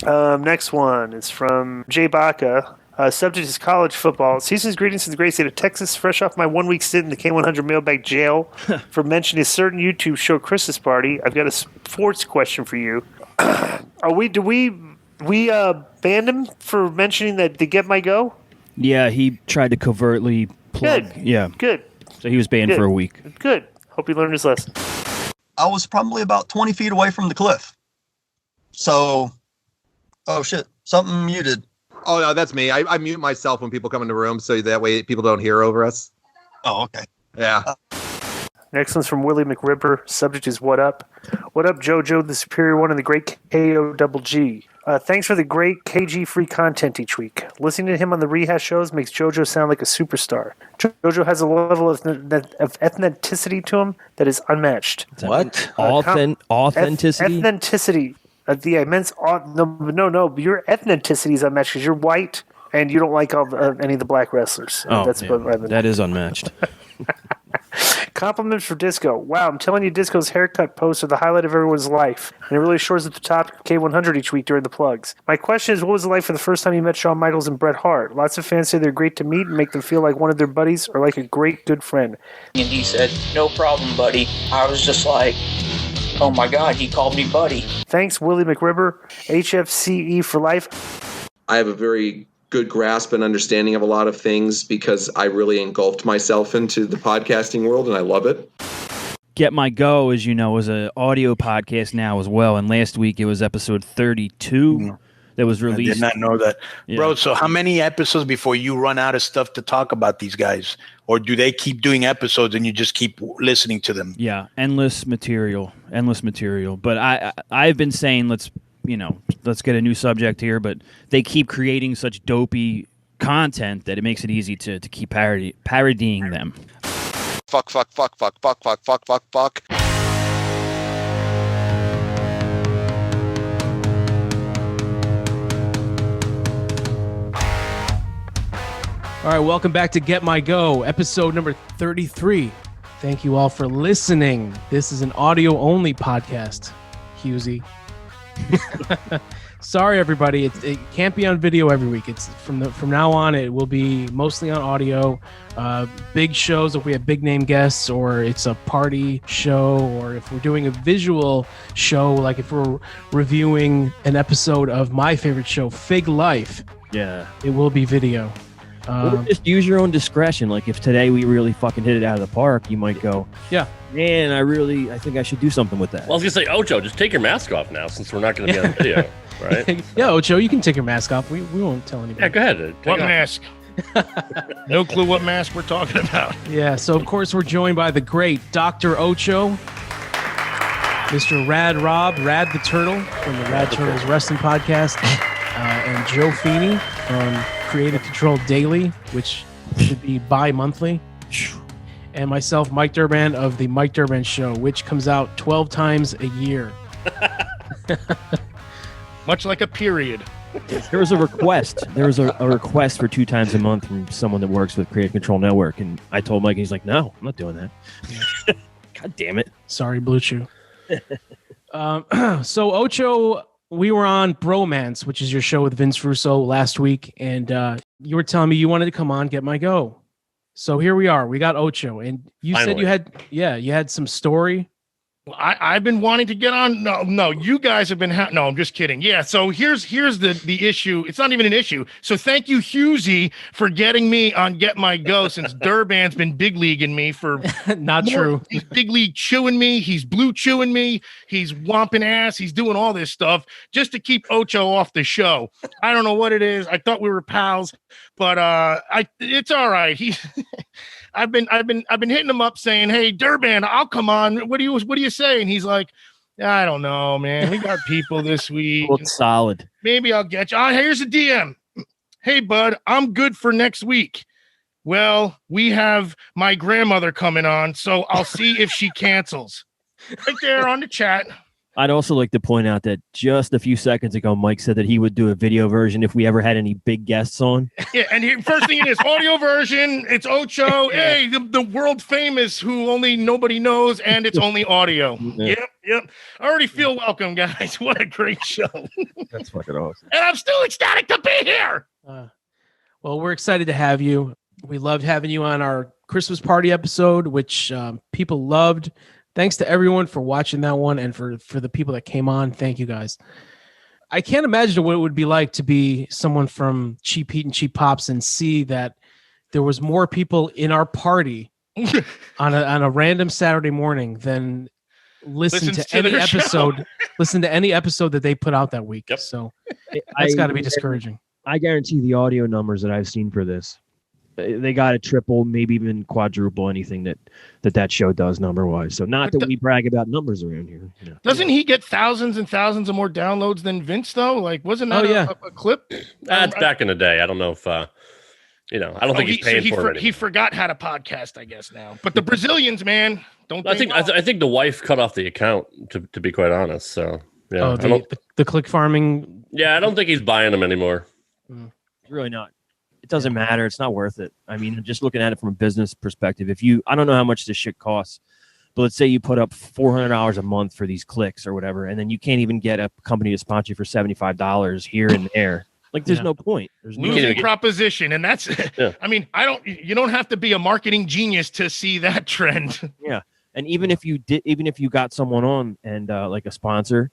Next one is from Jay Baca. Subject is college football. Season's greetings from the great state of Texas. Fresh off my 1 week stint in the K100 Mailbag jail for mentioning a certain YouTube show Christmas party. I've got a sports question for you. Do we banned him for mentioning that to Get My Go? Yeah, he tried to covertly plug. Good. Yeah. Good. So he was banned for a week. Good. Hope he learned his lesson. I was probably about 20 feet away from the cliff. So, oh shit, something muted. Oh, no, that's me. I mute myself when people come in the room so that way people don't hear over us. Oh, okay. Yeah. Next one's from Willie McRibber. Subject is What Up? What up, JoJo, the superior one and the great KOGG? Thanks for the great KG-free content each week. Listening to him on the rehash shows makes JoJo sound like a superstar. JoJo has a level of ethnicity to him that is unmatched. What? Authenticity? Ethnicity. The immense... No. Your ethnicity is unmatched because you're white and you don't like any of the black wrestlers. That is unmatched. Compliments for Disco. Wow, I'm telling you, Disco's haircut posts are the highlight of everyone's life. And it really shores at the top of K100 each week during the plugs. My question is, what was it like for the first time you met Shawn Michaels and Bret Hart? Lots of fans say they're great to meet and make them feel like one of their buddies or like a great good friend. And he said, no problem, buddy. I was just like, oh my God, he called me buddy. Thanks, Willie McRibber. HFCE for life. I have a very good grasp and understanding of a lot of things because I really engulfed myself into the podcasting world and I love it. Get My Go, as you know, is an audio podcast now as well. And last week it was episode 32 that was released. I did not know that. Yeah. Bro, so how many episodes before you run out of stuff to talk about these guys? Or do they keep doing episodes and you just keep listening to them? Yeah, endless material. But I've been saying let's get a new subject here, but they keep creating such dopey content that it makes it easy to keep parodying them. Fuck. All right, welcome back to Get My Go, episode number 33. Thank you all for listening. This is an audio-only podcast, Husey. Sorry, everybody. It can't be on video every week. It's from now on. It will be mostly on audio. Big shows if we have big name guests, or it's a party show, or if we're doing a visual show, like if we're reviewing an episode of my favorite show, Fig Life. Yeah, it will be video. Just use your own discretion. Like if today we really fucking hit it out of the park, you might go, yeah, man, I think I should do something with that. Well, I was going to say, Ocho, just take your mask off now since we're not going to be on video, right? Yeah, Ocho, you can take your mask off. We won't tell anybody. Yeah, go ahead. What mask? No clue what mask we're talking about. Yeah, so of course we're joined by the great Dr. Ocho, Mr. Rad The Turtle from the Rad Turtles Wrestling Podcast, and Joe Feeney from Creative Control Daily, which should be bi-monthly, and myself, Mike Durband of the Mike Durband Show, which comes out 12 times a year. Much like a period. There was a request. There was a request for 2 times a month from someone that works with Creative Control Network, and I told Mike, and he's like, no, I'm not doing that. Yeah. God damn it. Sorry, Blue Chew. So, Ocho, we were on Bromance, which is your show with Vince Russo last week, and you were telling me you wanted to come on Get My Go. So here we are. We got Ocho, and you Finally. said you had some story. I've been wanting to get on. No, you guys have been. No, I'm just kidding. Yeah. So here's the issue. It's not even an issue. So thank you, Husey, for getting me on Get My Go since Durband's been big leaguing me for. Not true. He's big league chewing me. He's blue chewing me. He's whomping ass. He's doing all this stuff just to keep Ocho off the show. I don't know what it is. I thought we were pals, but it's all right. I've been hitting him up saying, "Hey, Durband, I'll come on. What do you say?" And he's like, "I don't know, man. We got people this week. Looks solid. Maybe I'll get you." Here's a DM. "Hey, bud, I'm good for next week." Well, we have my grandmother coming on, so I'll see if she cancels. Right there on the chat. I'd also like to point out that just a few seconds ago, Mike said that he would do a video version if we ever had any big guests on. Yeah, and first thing it is audio version. It's Ocho. Hey, the world famous who only nobody knows, and it's only audio. Yep. I already feel welcome, guys. What a great show. That's fucking awesome. And I'm still ecstatic to be here. Well, we're excited to have you. We loved having you on our Christmas party episode, which people loved. Thanks to everyone for watching that one, and for the people that came on. Thank you, guys. I can't imagine what it would be like to be someone from Cheap Heat and Cheap Pops and see that there was more people in our party on a random Saturday morning than listen to any episode. Listen to any episode that they put out that week. Yep. So that's got to be discouraging. I guarantee the audio numbers that I've seen for this, they got to triple, maybe even quadruple anything that show does number wise. So not that we brag about numbers around here. You know. Doesn't he get thousands and thousands of more downloads than Vince though? Like, wasn't that a clip? That's back in the day. I don't know if I don't think he's paying for it. He forgot how to podcast, I guess now. But the Brazilians, man, I think the wife cut off the account to be quite honest. So yeah, the click farming. Yeah, I don't think he's buying them anymore. Really not. It doesn't matter. It's not worth it. I mean, just looking at it from a business perspective, I don't know how much this shit costs, but let's say you put up $400 a month for these clicks or whatever, and then you can't even get a company to sponsor you for $75 here and there. Like, there's no point. There's losing proposition, and that's. I mean, you don't have to be a marketing genius to see that trend. Yeah, and even if you got someone on and like a sponsor,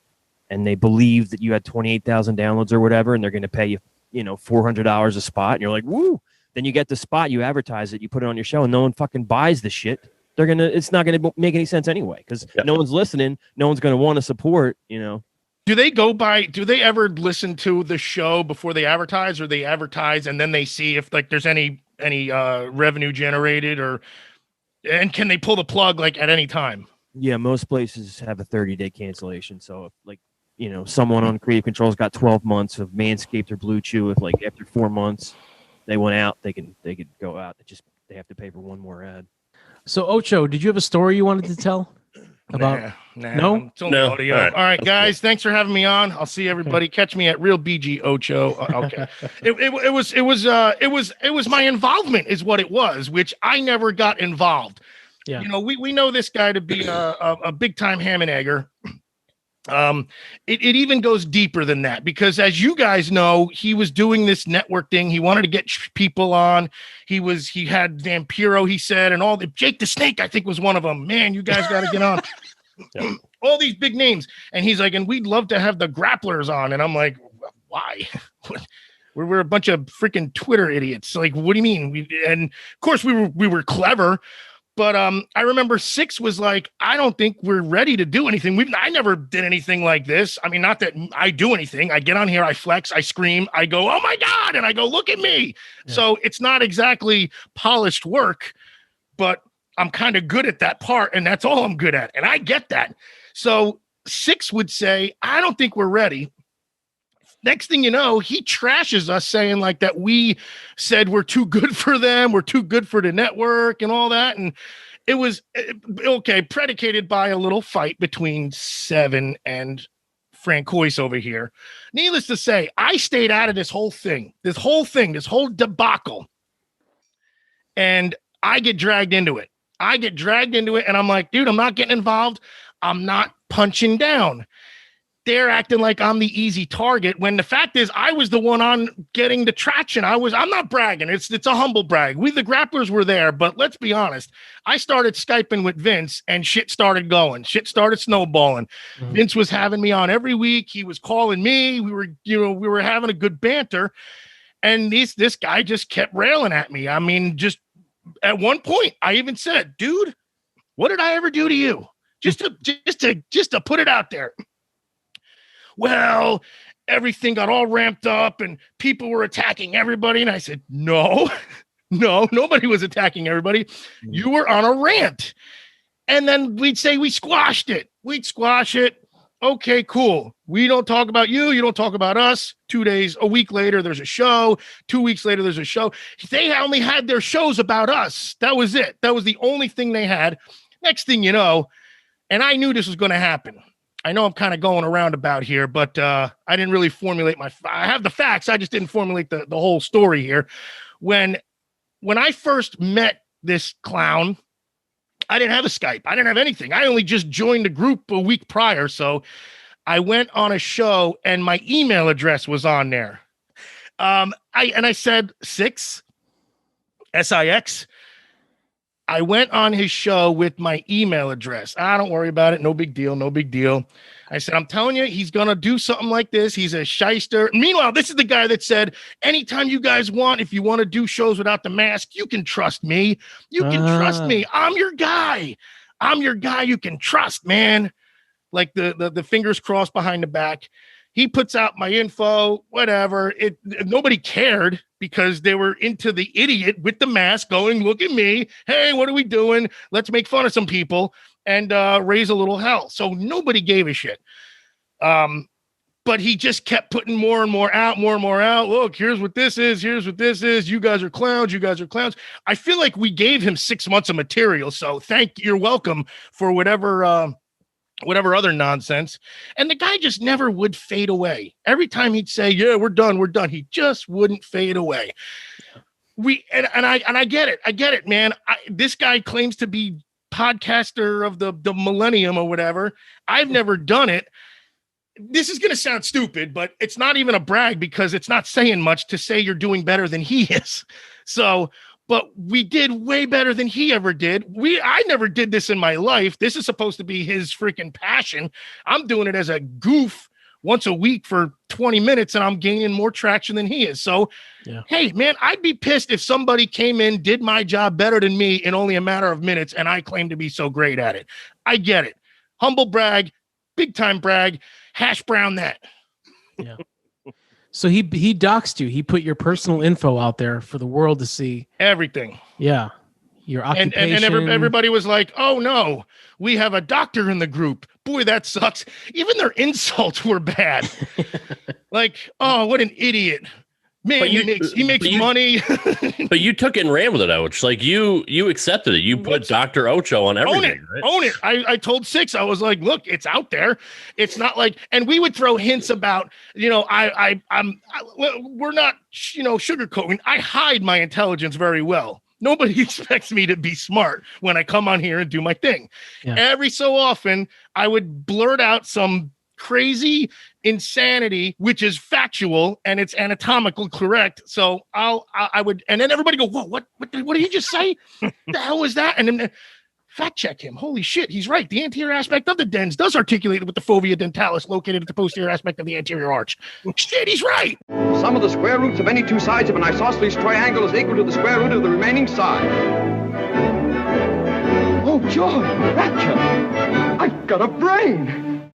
and they believe that you had 28,000 downloads or whatever, and they're going to pay you, $400 a spot, and you're like, woo. Then you get the spot, you advertise it, you put it on your show, and no one fucking buys the shit. It's not gonna make any sense anyway, because no one's listening, no one's gonna want to support. Do they ever listen to the show before they advertise, or they advertise and then they see if like there's any revenue generated, and can they pull the plug like at any time? Yeah, most places have a 30-day cancellation. So if, like, someone on Creative Control's got 12 months of Manscaped or Blue Chew. If like after 4 months they went out, they could go out. They have to pay for one more ad. So Ocho, did you have a story you wanted to tell about? No, it's only audio. All right, guys, thanks for having me on. I'll see everybody. Catch me at Real BG Ocho. Okay. It was my involvement is what it was, which I never got involved. Yeah. We know this guy to be a big time ham and egger. It even goes deeper than that, because as you guys know, he was doing this network thing. He wanted to get people on. He had Vampiro, he said, and all the Jake the Snake, I think was one of them. Man, you guys got to get on. All these big names. And he's like, and we'd love to have the grapplers on. And I'm like, why? We're a bunch of freaking Twitter idiots. Like, what do you mean? And of course we were clever. But I remember Six was like, I don't think we're ready to do anything. I never did anything like this. I mean, not that I do anything. I get on here, I flex, I scream, I go, oh my God, and I go, look at me. Yeah. So it's not exactly polished work, but I'm kind of good at that part, and that's all I'm good at. And I get that. So Six would say, I don't think we're ready. Next thing you know, he trashes us, saying like that we said we're too good for them, we're too good for the network and all that. And it was, predicated by a little fight between Seven and Francois over here. Needless to say, I stayed out of this whole debacle. And I get dragged into it. And I'm like, dude, I'm not getting involved. I'm not punching down. They're acting like I'm the easy target, when the fact is I was the one on getting the traction. I'm not bragging. It's a humble brag. We, the grapplers, were there, but let's be honest. I started Skyping with Vince and shit started going. Shit started snowballing. Mm-hmm. Vince was having me on every week. He was calling me. We were having a good banter. And this guy just kept railing at me. I mean, just at one point I even said, dude, what did I ever do to you? Just to put it out there. Well, everything got all ramped up and people were attacking everybody. And I said, no, nobody was attacking everybody. You were on a rant. And then we'd say we squashed it. We'd squash it. Okay, cool. We don't talk about you. You don't talk about us. A week later, there's a show. 2 weeks later, there's a show. They only had their shows about us. That was it. That was the only thing they had. Next thing you know, and I knew this was going to happen. I know I'm kind of going around about here, but I didn't really formulate I have the facts. I just didn't formulate the whole story here. When I first met this clown, I didn't have a Skype. I didn't have anything. I only just joined the group a week prior. So I went on a show and my email address was on there. I said Six. I went on his show with my email address. Don't worry about it. No big deal. No big deal. I said, I'm telling you, he's going to do something like this. He's a shyster. Meanwhile, this is the guy that said, anytime you guys want, if you want to do shows without the mask, you can trust me. You can trust me. I'm your guy. I'm your guy you can trust, man. Like the fingers crossed behind the back. He puts out my info, whatever. Nobody cared because they were into the idiot with the mask going, look at me. Hey, what are we doing? Let's make fun of some people and raise a little hell. So nobody gave a shit. But he just kept putting more and more out. Look, here's what this is. Here's what this is. You guys are clowns. You guys are clowns. I feel like we gave him 6 months of material. So you're welcome for whatever other nonsense. And the guy just never would fade away. Every time he'd say, yeah, we're done. He just wouldn't fade away. I get it, man. This guy claims to be podcaster of the millennium or whatever. I've never done it. This is going to sound stupid, but it's not even a brag because it's not saying much to say you're doing better than he is. So, but we did way better than he ever did. I never did this in my life. This is supposed to be his freaking passion. I'm doing it as a goof once a week for 20 minutes and I'm gaining more traction than he is. So, Hey, man, I'd be pissed if somebody came in, did my job better than me in only a matter of minutes, and I claim to be so great at it. I get it. Humble brag, big time brag, hash brown that. Yeah. So he doxed you. He put your personal info out there for the world to see. Everything. Yeah. Your occupation. And everybody was like, oh, no, we have a doctor in the group. Boy, that sucks. Even their insults were bad. Like, oh, what an idiot. Man, he makes money. But you took it and ran with it, Ocho. Like you accepted it. You put Dr. Ocho on everything. Own it. I told Six, I was like, look, it's out there. It's not like, and we would throw hints about, we're not, sugarcoating. I hide my intelligence very well. Nobody expects me to be smart when I come on here and do my thing. Yeah. Every so often, I would blurt out some crazy insanity, which is factual and it's anatomically correct. So I would, and then everybody go, whoa, what did he just say? The hell was that? And then fact check him. Holy shit, he's right. The anterior aspect of the dens does articulate with the fovea dentalis located at the posterior aspect of the anterior arch. Shit, he's right. Sum of the square roots of any two sides of an isosceles triangle is equal to the square root of the remaining side. Oh, joy, rapture. I've got a brain.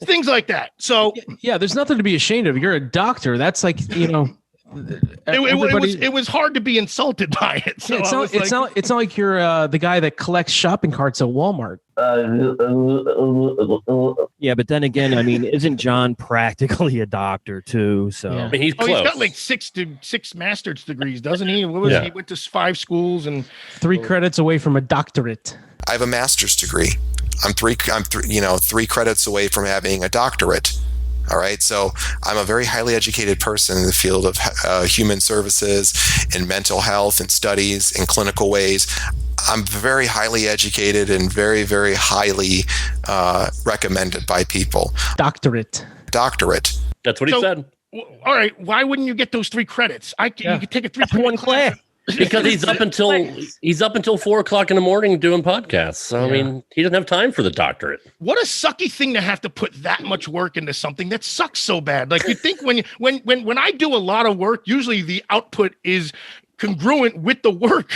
Things like that. So yeah, there's nothing to be ashamed of. You're a doctor. That's like, it was hard to be insulted by it. So it's not like you're the guy that collects shopping carts at Walmart. Yeah, but then again, I mean, isn't John practically a doctor too? So I mean, he's close. He's got like six master's degrees, doesn't he? What was he went to 5 schools and 3 credits away from a doctorate. I have a master's degree. I'm 3 credits away from having a doctorate. All right. So I'm a very highly educated person in the field of human services and mental health and studies in clinical ways. I'm very highly educated and very, very highly recommended by people. Doctorate. That's what he said. All right. Why wouldn't you get those 3 credits? You could take a 3 class. Because he's up until 4:00 in the morning doing podcasts. So I mean, he doesn't have time for the doctorate. What a sucky thing to have to put that much work into something that sucks so bad. Like you think when I do a lot of work, usually the output is congruent with the work.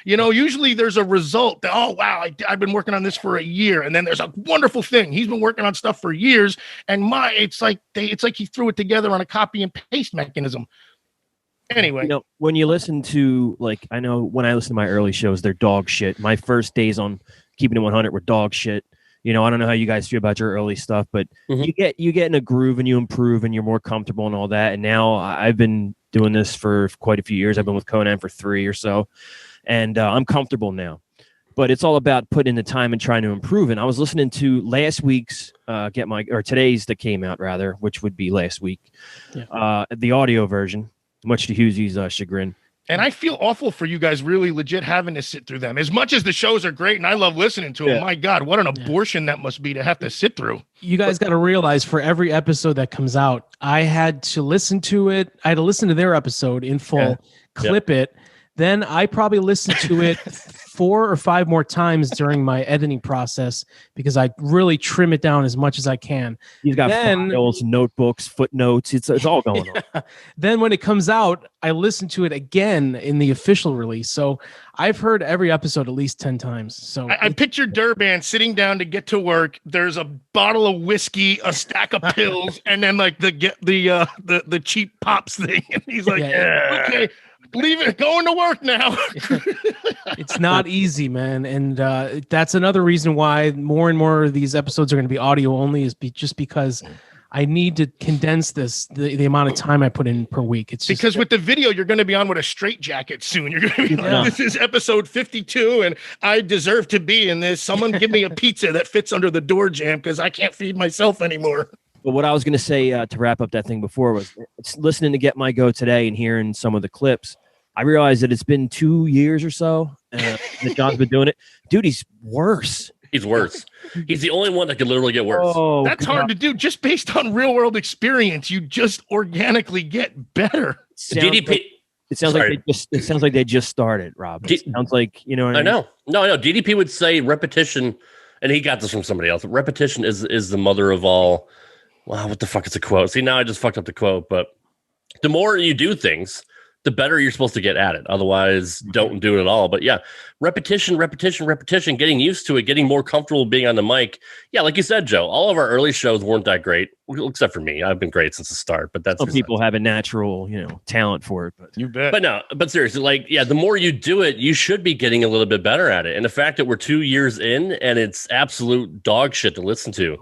Usually there's a result that, oh wow, I've been working on this for a year, and then there's a wonderful thing. He's been working on stuff for years, and it's like he threw it together on a copy and paste mechanism. Anyway, when you listen to, like, I know when I listen to my early shows, they're dog shit. My first days on Keeping It 100 were dog shit. I don't know how you guys feel about your early stuff, but you get in a groove and you improve and you're more comfortable and all that. And now I've been doing this for quite a few years. I've been with Conan for 3 or so, and I'm comfortable now. but it's all about putting in the time and trying to improve. And I was listening to last week's today's that came out rather, which would be last week, the audio version, much to Hughesy's chagrin. And I feel awful for you guys really legit having to sit through them. As much as the shows are great and I love listening to them, my God, what an abortion that must be to have to sit through. You guys got to realize for every episode that comes out, I had to listen to it. I had to listen to their episode in full, clip it. Then I probably listened to it 4 or 5 more times during my editing process because I really trim it down as much as I can. You've got files, notebooks, footnotes. It's all going on. Then when it comes out, I listen to it again in the official release. So I've heard every episode at least 10 times. So I picture Durband sitting down to get to work. There's a bottle of whiskey, a stack of pills, and then like the cheap pops thing. And he's like, okay. Leave it, going to work now. It's not easy, man. And that's another reason why more and more of these episodes are going to be audio only is just because I need to condense the amount of time I put in per week. It's just, because with the video, you're going to be on with a straitjacket soon. You're going to be like, this is episode 52 and I deserve to be in this. Someone give me a pizza that fits under the door jamb because I can't feed myself anymore. But what I was going to say to wrap up that thing before was listening to Get My Go today and hearing some of the clips. I realized that it's been 2 years or so that John's been doing it. Dude, he's worse. He's worse. He's the only one that can literally get worse. Oh, that's hard to do. Just based on real world experience, you just organically get better. DDP. It sounds like they just started, Rob. It sounds like, you know what I mean? know. No. DDP would say repetition, and he got this from somebody else. Repetition is the mother of all. Wow, what the fuck is a quote? See, now I just fucked up the quote, but the more you do things, the better you're supposed to get at it. Otherwise, don't do it at all. But yeah, repetition, getting used to it, getting more comfortable being on the mic. Yeah, like you said, Joe, all of our early shows weren't that great, except for me. I've been great since the start, but that's some people have a natural, talent for it. But you bet. But seriously, the more you do it, you should be getting a little bit better at it. And the fact that we're 2 years in and it's absolute dog shit to listen to.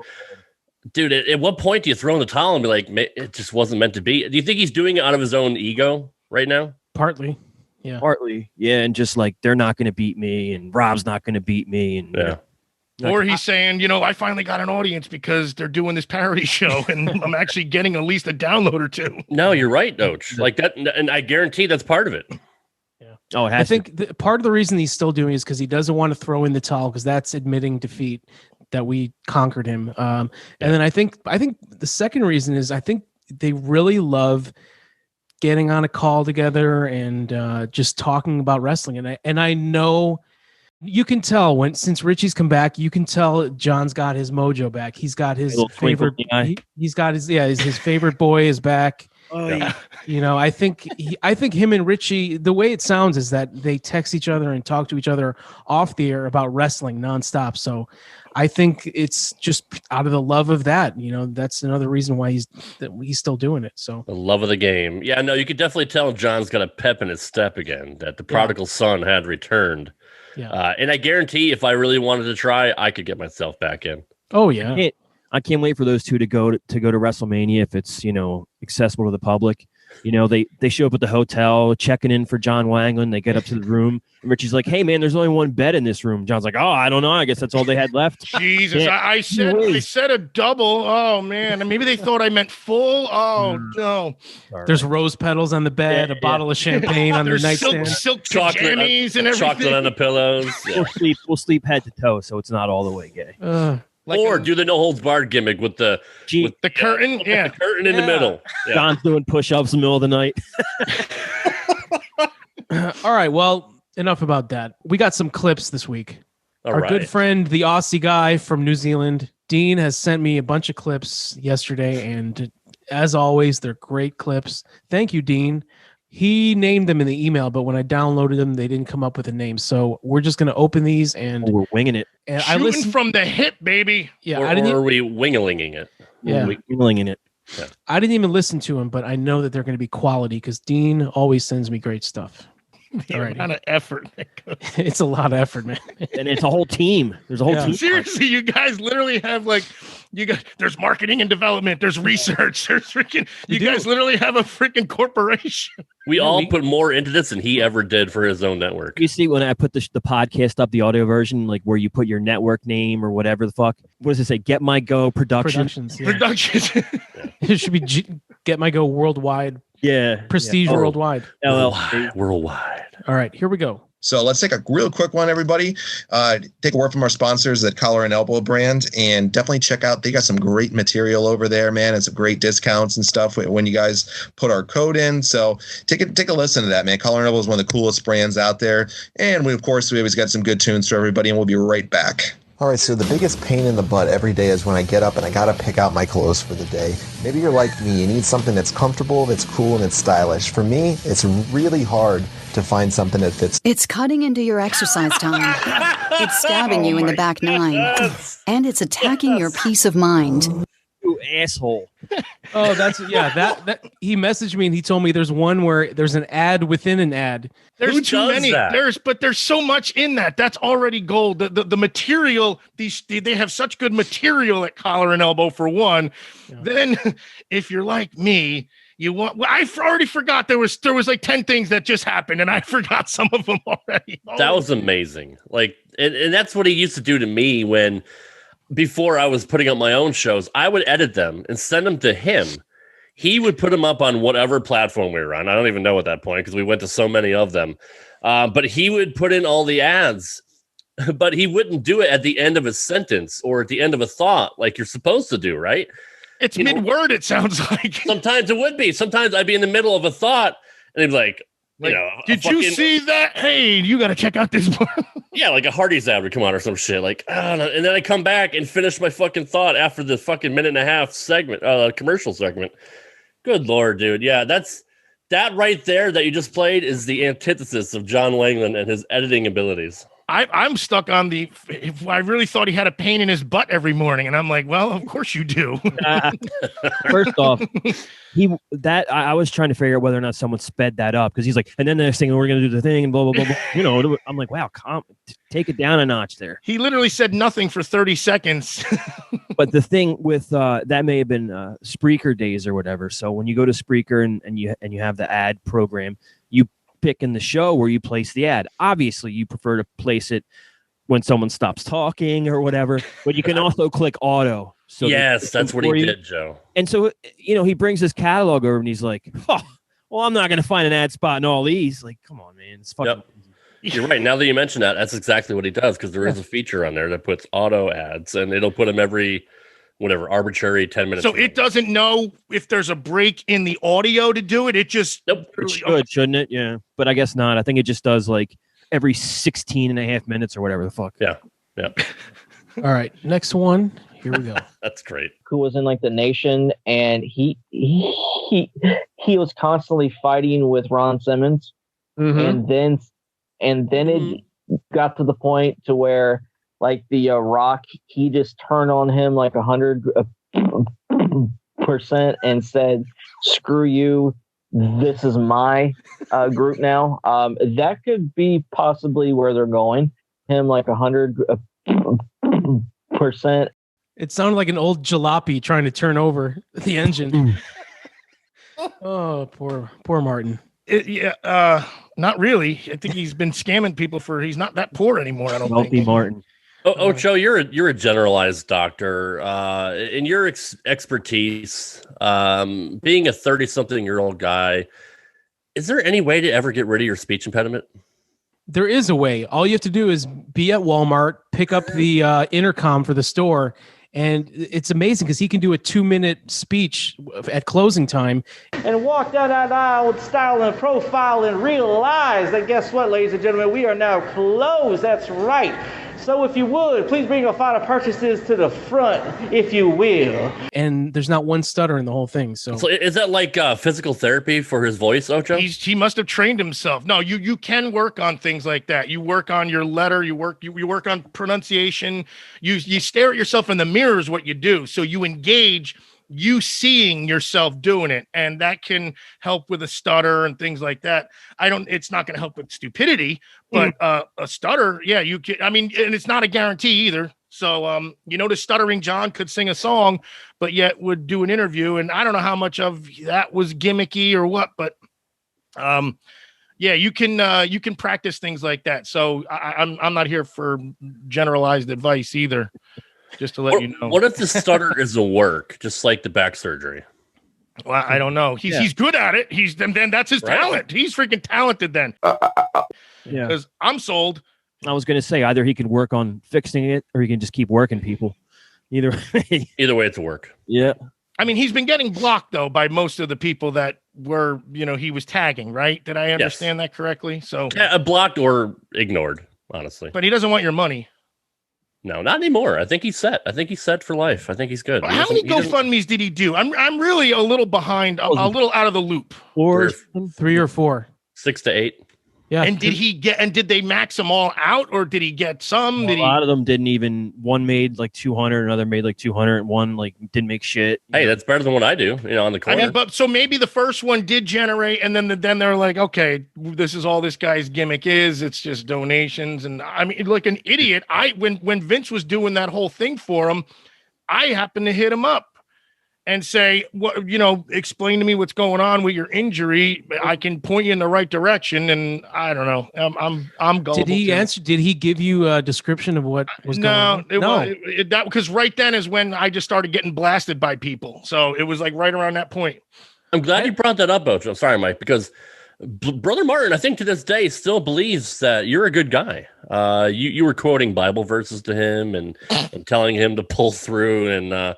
Dude, at what point do you throw in the towel and be like, it just wasn't meant to be? Do you think he's doing it out of his own ego right now? Partly. Yeah, and just like they're not going to beat me and Rob's not going to beat me. And or he's saying, I finally got an audience because they're doing this parody show and I'm actually getting at least a download or two. No, you're right, Ocho. Like that, and I guarantee that's part of it. Oh, I think part of the reason he's still doing it is because he doesn't want to throw in the towel because that's admitting defeat, that we conquered him. And then I think the second reason is I think they really love getting on a call together and just talking about wrestling. And I know you can tell since Richie's come back, you can tell John's got his mojo back. He's got his favorite. He's got his favorite boy is back. I think him and Richie, the way it sounds is that they text each other and talk to each other off the air about wrestling nonstop. So I think it's just out of the love of that, that's another reason why he's still doing it. So the love of the game. Yeah, no, you could definitely tell John's got a pep in his step again, that the prodigal son had returned. Yeah. And I guarantee if I really wanted to try, I could get myself back in. Oh yeah. I can't wait for those two to go to WrestleMania if it's, accessible to the public. They show up at the hotel, checking in for John Wangland. They get up to the room. And Richie's like, "Hey, man, there's only one bed in this room." John's like, "Oh, I don't know. I guess that's all they had left." Jesus, I said a double. Oh man, and maybe they thought I meant full. Oh no. There's rose petals on the bed, a bottle of champagne on the nightstand, silk chocolate and everything. Chocolate on the pillows. Yeah. We'll sleep head to toe, so it's not all the way gay. Or do the no holds barred gimmick with the curtain, the curtain in the middle. Yeah. John's doing push-ups in the middle of the night. All right, well, enough about that. We got some clips this week. Our good friend, the Aussie Guy from New Zealand, Dean, has sent me a bunch of clips yesterday, and as always, they're great clips. Thank you, Dean. He named them in the email, but when I downloaded them, they didn't come up with a name. So we're just going to open these and we're winging it. And I listened from the hip, baby. Yeah, or are we winglinging it? Yeah, winglinging it. Yeah. I didn't even listen to him, but I know that they're going to be quality because Dean always sends me great stuff. The amount of effort that goes. It's a lot of effort, man. And it's a whole team. There's a whole team. Seriously, you guys literally have there's marketing and development, there's research, there's freaking, you guys literally have a freaking corporation. We all put more into this than he ever did for his own network. You see, when I put the podcast up, the audio version, like where you put your network name or whatever the fuck, what does it say? Get My Go Productions. Productions. It should be Get My Go Worldwide. Yeah. Prestige Worldwide. Worldwide. All right, here we go. So let's take a real quick one, everybody. Take a word from our sponsors at Collar and Elbow brand, and definitely check out. They got some great material over there, man, and some great discounts and stuff when you guys put our code in. So take a listen to that, man. Collar and Elbow is one of the coolest brands out there, and we always got some good tunes for everybody, and we'll be right back. All right, so the biggest pain in the butt every day is when I get up and I gotta pick out my clothes for the day. Maybe you're like me, you need something that's comfortable, that's cool, and it's stylish. For me, it's really hard to find something that fits. It's cutting into your exercise time. It's stabbing you in the back nine. And it's attacking your peace of mind. You asshole. Oh, that he messaged me and he told me there's one where there's an ad within an ad. There's too many. There's so much in that. That's already gold. The material, they have such good material at Collar and Elbow for one. Yeah. Then if you're like me, I already forgot there was like 10 things that just happened and I forgot some of them already. That was amazing. Like, and that's what he used to do to me before I was putting up my own shows. I would edit them and send them to him. He would put them up on whatever platform we were on. I don't even know at that point because we went to so many of them. But he would put in all the ads, but he wouldn't do it at the end of a sentence or at the end of a thought like you're supposed to do, right? It's mid-word, it sounds like. Sometimes it would be. Sometimes I'd be in the middle of a thought and he'd be like, did you see that? Hey, you got to check out this one. Yeah, like a Hardee's ad would come on or some shit. Like, I don't know. And then I come back and finish my fucking thought after the fucking minute and a half segment, commercial segment. Good Lord, dude. Yeah, that right there that you just played is the antithesis of John Langland and his editing abilities. I'm stuck on I really thought he had a pain in his butt every morning. And I'm like, well, of course you do. First off, I was trying to figure out whether or not someone sped that up because he's like, and then the next thing we're going to do the thing and blah, blah, blah, blah. I'm like, wow, take it down a notch there. He literally said nothing for 30 seconds. But the thing with that may have been Spreaker days or whatever. So when you go to Spreaker and you have the ad program, you pick in the show where you place the ad. Obviously, you prefer to place it when someone stops talking or whatever, but you can also click auto. So yes, that's what he did, Joe. And so, he brings his catalog over and he's like, well, I'm not going to find an ad spot in all these. Like, come on, man. It's fucking. Yep. You're right. Now that you mention that, that's exactly what he does because there is a feature on there that puts auto ads and it'll put them every arbitrary 10 minutes. So it doesn't know if there's a break in the audio to do it. It just it should, shouldn't it? Yeah, but I guess not. I think it just does like every 16 and a half minutes or whatever the fuck. Yeah. All right, next one. Here we go. That's great. Who was in like the Nation, and he was constantly fighting with Ron Simmons, and then it got to the point to where. Like the Rock, he just turned on him like 100% and said, "Screw you! This is my group now." That could be possibly where they're going. Him like 100%. It sounded like an old jalopy trying to turn over the engine. Oh, poor Martin. Not really. I think he's been scamming people he's not that poor anymore. I don't think. Martin. Ocho, you're a generalized doctor. In your expertise, being a 30-something-year-old guy, is there any way to ever get rid of your speech impediment? There is a way. All you have to do is be at Walmart, pick up the intercom for the store, and it's amazing because he can do a 2-minute speech at closing time. And walk down that aisle with style and profile and realize that guess what, ladies and gentlemen, we are now closed. That's right. So if you would, please bring your final purchases to the front, if you will. And there's not one stutter in the whole thing. So is that like physical therapy for his voice, Ocho? He must have trained himself. No, you can work on things like that. You work on your letter. You work on pronunciation. You stare at yourself in the mirror is what you do. So you engage you seeing yourself doing it, and that can help with a stutter and things like that. It's not going to help with stupidity, but a stutter, yeah, you can. I mean, and it's not a guarantee either. So, the stuttering John could sing a song, but yet would do an interview, and I don't know how much of that was gimmicky or what, but yeah, you can practice things like that. So I'm not here for generalized advice either. Just to let you know. What if the stutter is a work, just like the back surgery? Well, I don't know. He's good at it. Then that's his talent. He's freaking talented then. Yeah. Because I'm sold. I was going to say either he could work on fixing it or he can just keep working people. Either way, it's a work. Yeah. I mean, he's been getting blocked though by most of the people that were, he was tagging, right? Did I understand that correctly? So blocked or ignored, honestly. But he doesn't want your money. No, not anymore. I think he's set. I think he's set for life. I think he's good. How many GoFundMes did he do? I'm really a little behind, a little out of the loop. 3 or 4. 6 to 8. Yeah. And did they max them all out, or did he get some? A lot of them didn't even. One made like 200, another made like 200, and one like didn't make shit. Hey, that's better than what I do. On the corner. I mean, but so maybe the first one did generate, and then they're like, okay, this is all this guy's gimmick is. It's just donations, and I mean, like an idiot. When Vince was doing that whole thing for him, I happened to hit him up and say, explain to me what's going on with your injury. I can point you in the right direction. And I don't know. I'm gullible. Did he answer? Did he give you a description of what was going on? No, because right then is when I just started getting blasted by people. So it was like right around that point. I'm glad you brought that up, Ocho. Sorry, Mike, because Brother Martin, I think to this day, still believes that you're a good guy. You were quoting Bible verses to him and telling him to pull through and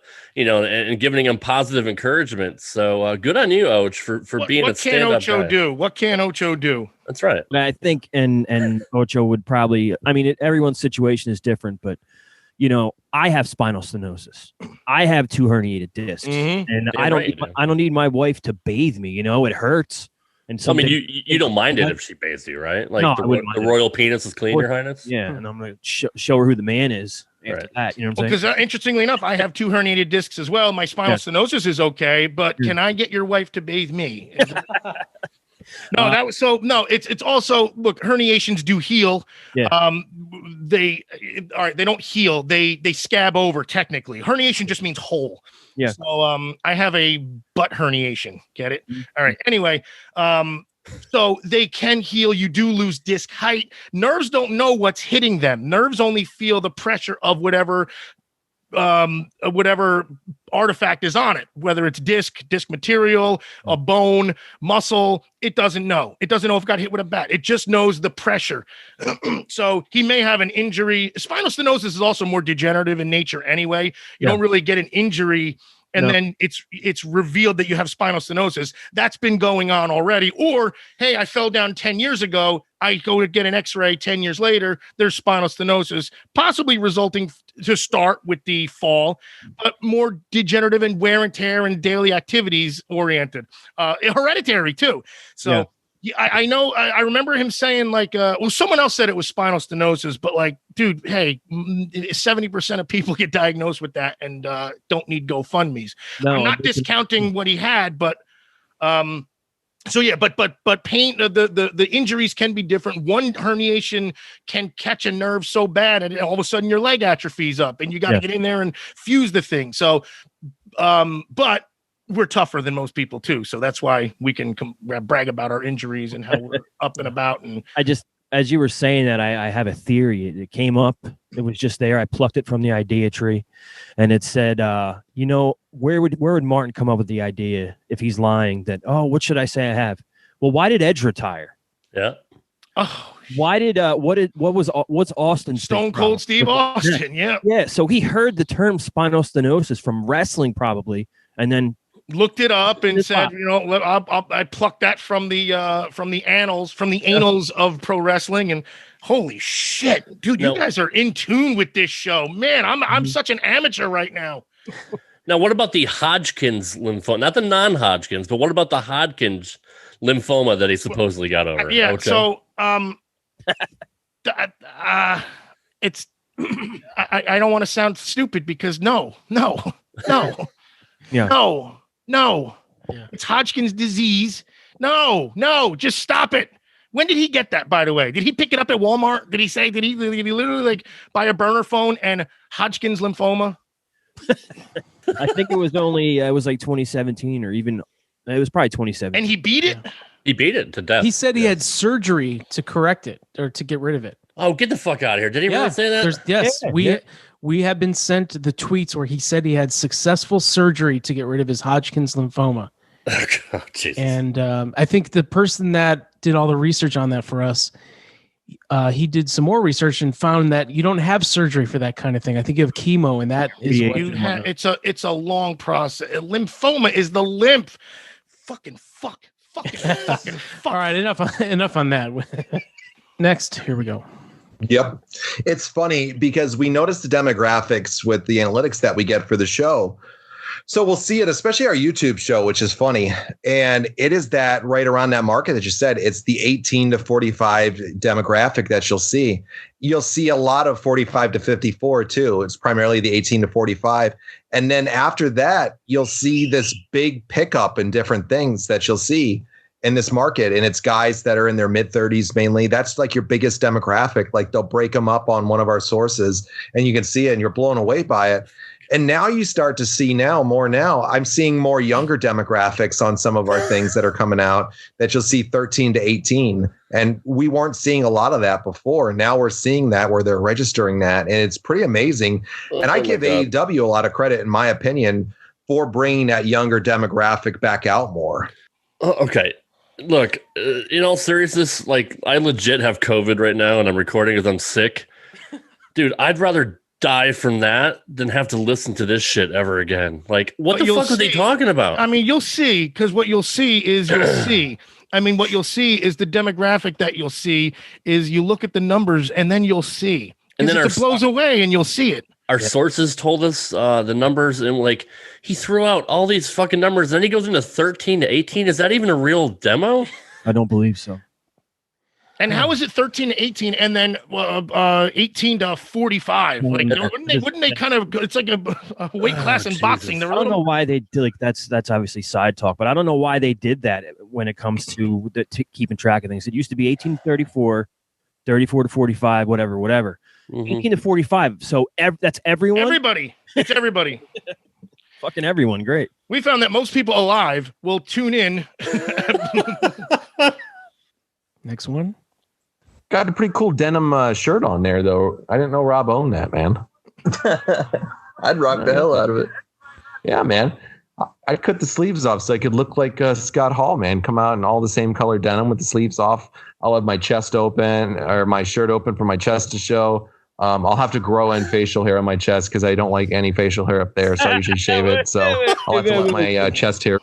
giving him positive encouragement. So good on you, Och, for being a stand-up guy. What can Ocho do? That's right. And I think and Ocho would probably. I mean, everyone's situation is different, but I have spinal stenosis. I have 2 herniated discs, and I don't need my wife to bathe me. It hurts. And I mean, you don't mind it if she bathes you, right? Like the royal penis is clean, Your Highness. Yeah, and I'm going to show her who the man is after that. You know what I'm saying? Because interestingly enough, I have 2 herniated discs as well. My spinal stenosis is okay, but can I get your wife to bathe me? It's also, look, herniations do heal. Yeah. They don't heal. They scab over technically. Herniation just means hole. Yeah. So I have a butt herniation. Get it? All right. Anyway, so they can heal. You do lose disc height. Nerves don't know what's hitting them. Nerves only feel the pressure of whatever artifact is on it, whether it's disc material, a bone, muscle. It doesn't know if it got hit with a bat. It just knows the pressure. So he may have an injury. Spinal stenosis is also more degenerative in nature anyway. You don't really get an injury and then it's revealed that you have spinal stenosis. That's been going on already. Or, hey, I fell down 10 years ago. I go to get an x-ray 10 years later. There's spinal stenosis, possibly resulting to start with the fall, but more degenerative and wear and tear and daily activities oriented. Hereditary too. So I know, I remember him saying like, someone else said it was spinal stenosis, but like, dude, hey, 70% of people get diagnosed with that and don't need GoFundMes. No, I'm not discounting what he had, but but pain, the injuries can be different. One herniation can catch a nerve so bad and all of a sudden your leg atrophies up and you got to get in there and fuse the thing. So, but we're tougher than most people too. So that's why we can brag about our injuries and how we're up and about. And as you were saying that, I have a theory. It came up. It was just there. I plucked it from the idea tree, and it said, where would Martin come up with the idea if he's lying that, what should I say I have? Well, why did Edge retire? Yeah. Oh, why did what's Austin's Stone Cold Steve Austin? Yeah. Yeah. So he heard the term spinal stenosis from wrestling probably, and then looked it up and said, I plucked that from the annals of pro wrestling, and holy shit, dude, you guys are in tune with this show, man. I'm such an amateur right now. Now, what about the Hodgkin's lymphoma? Not the non-Hodgkin's, but what about the Hodgkin's lymphoma that he supposedly got over? Yeah. Okay. So, it's I don't want to sound stupid because no. Yeah. No. It's Hodgkin's disease. No, just stop it. When did he get that, by the way? Did he pick it up at Walmart? Did he literally like buy a burner phone and Hodgkin's lymphoma? I think it was like 2017 or even it was probably 2017. And he beat it? He beat it to death. He said he had surgery to correct it or to get rid of it. Oh, get the fuck out of here. Did he really say that? We have been sent the tweets where he said he had successful surgery to get rid of his Hodgkin's lymphoma. Oh, Jesus. And I think the person that did all the research on that for us, he did some more research and found that you don't have surgery for that kind of thing. I think you have chemo, and that is it's a long process. Lymphoma is the lymph. Fucking fuck. All right, enough on that. Next, here we go. Yep. It's funny because we notice the demographics with the analytics that we get for the show. So we'll see it, especially our YouTube show, which is funny. And it is that right around that market that you said. It's the 18 to 45 demographic that you'll see. You'll see a lot of 45 to 54 too. It's primarily the 18 to 45. And then after that, you'll see this big pickup in different things that you'll see in this market. And it's guys that are in their mid 30s mainly. That's like your biggest demographic. Like they'll break them up on one of our sources and you can see it and you're blown away by it. And now you start to see I'm seeing more younger demographics on some of our things that are coming out that you'll see 13 to 18. And we weren't seeing a lot of that before. Now we're seeing that where they're registering that. And it's pretty amazing. And I give AEW a lot of credit, in my opinion, for bringing that younger demographic back out more. Okay. Look, in all seriousness, like I legit have COVID right now and I'm recording because I'm sick. Dude, I'd rather die from that than have to listen to this shit ever again. Like, what the fuck are they talking about? I mean, you'll see, because what you'll see is what you'll see is the demographic that you'll see is you look at the numbers and then you'll see. And then it blows away and you'll see it. Our sources told us the numbers, and like he threw out all these fucking numbers. Then he goes into 13 to 18. Is that even a real demo? I don't believe so. And how is it 13 to 18 and then 18 to 45? Like, wouldn't they kind of? It's like a weight class in boxing. I don't know why they did. Like that's obviously side talk, but I don't know why they did that when it comes to keeping track of things. It used to be 18 to 34, 34 to 45, whatever. 18 to 45. So that's everyone. Everybody. It's everybody. Fucking everyone. Great. We found that most people alive will tune in. Next one. Got a pretty cool denim shirt on there, though. I didn't know Rob owned that, man. I'd rock the hell out of it. Yeah, man. I cut the sleeves off so I could look like Scott Hall, man. Come out in all the same color denim with the sleeves off. I'll have my chest open or my shirt open for my chest to show. I'll have to grow in facial hair on my chest because I don't like any facial hair up there, so I usually shave it. So I'll have to let my chest hair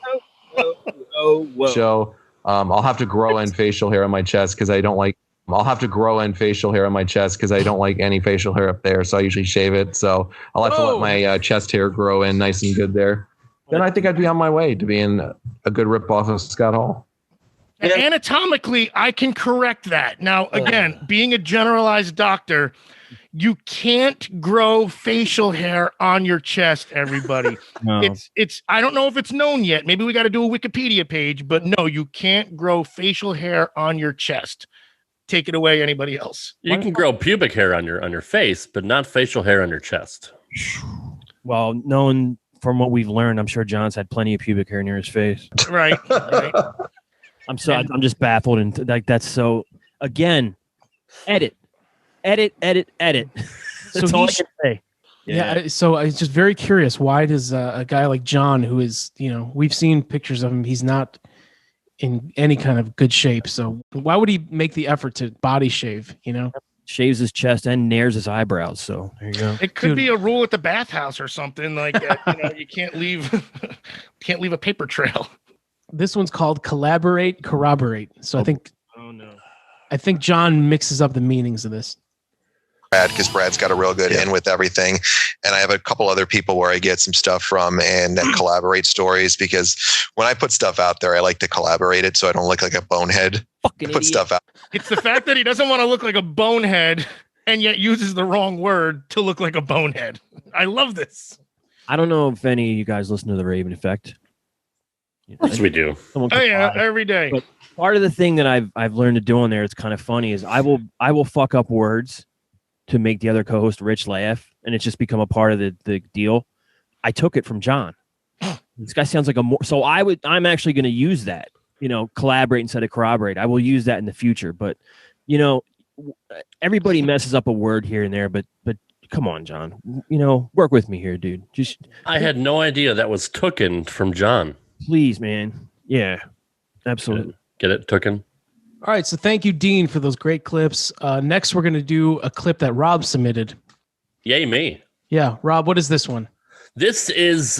show. I'll have to grow in facial hair on my chest because I don't like. I'll have to grow in facial hair on my chest because I don't like any facial hair up there, so I usually shave it. So I'll have to let my chest hair grow in nice and good there. Then I think I'd be on my way to being a good ripoff of Scott Hall. And anatomically, I can correct that. Now, again, being a generalized doctor, you can't grow facial hair on your chest, everybody. No. It's I don't know if it's known yet. Maybe we got to do a Wikipedia page, but no, you can't grow facial hair on your chest. Take it away, anybody else. You can grow pubic hair on your face, but not facial hair on your chest. Well, knowing from what we've learned, I'm sure John's had plenty of pubic hair near his face. Right. I'm just baffled, and like that's so. Again, edit. That's all I can say. Yeah. So I was just very curious. Why does a guy like John, who is, we've seen pictures of him, he's not in any kind of good shape. So why would he make the effort to body shave? Shaves his chest and nares his eyebrows. So there you go. It could be a rule at the bathhouse or something like you can't leave a paper trail. This one's called collaborate, corroborate. So I think John mixes up the meanings of this. Brad, because Brad's got a real good in with everything. And I have a couple other people where I get some stuff from and that collaborate stories, because when I put stuff out there, I like to collaborate it so I don't look like a bonehead. Put stuff out. It's the fact that he doesn't want to look like a bonehead and yet uses the wrong word to look like a bonehead. I love this. I don't know if any of you guys listen to the Raven Effect. Of course we do. Oh yeah, every day. But part of the thing that I've learned to do on there, it's kind of funny, is I will fuck up words to make the other co-host Rich laugh, and it's just become a part of the deal. I took it from John. This guy sounds like a more. So I'm actually going to use that. Collaborate instead of corroborate. I will use that in the future. But everybody messes up a word here and there. But come on, John. Work with me here, dude. I had no idea that was tooken from John. Please, man. Yeah, absolutely. Get it, tooken. All right, so thank you, Dean, for those great clips. Next, we're going to do a clip that Rob submitted. Yay, me. Yeah, Rob, what is this one? This is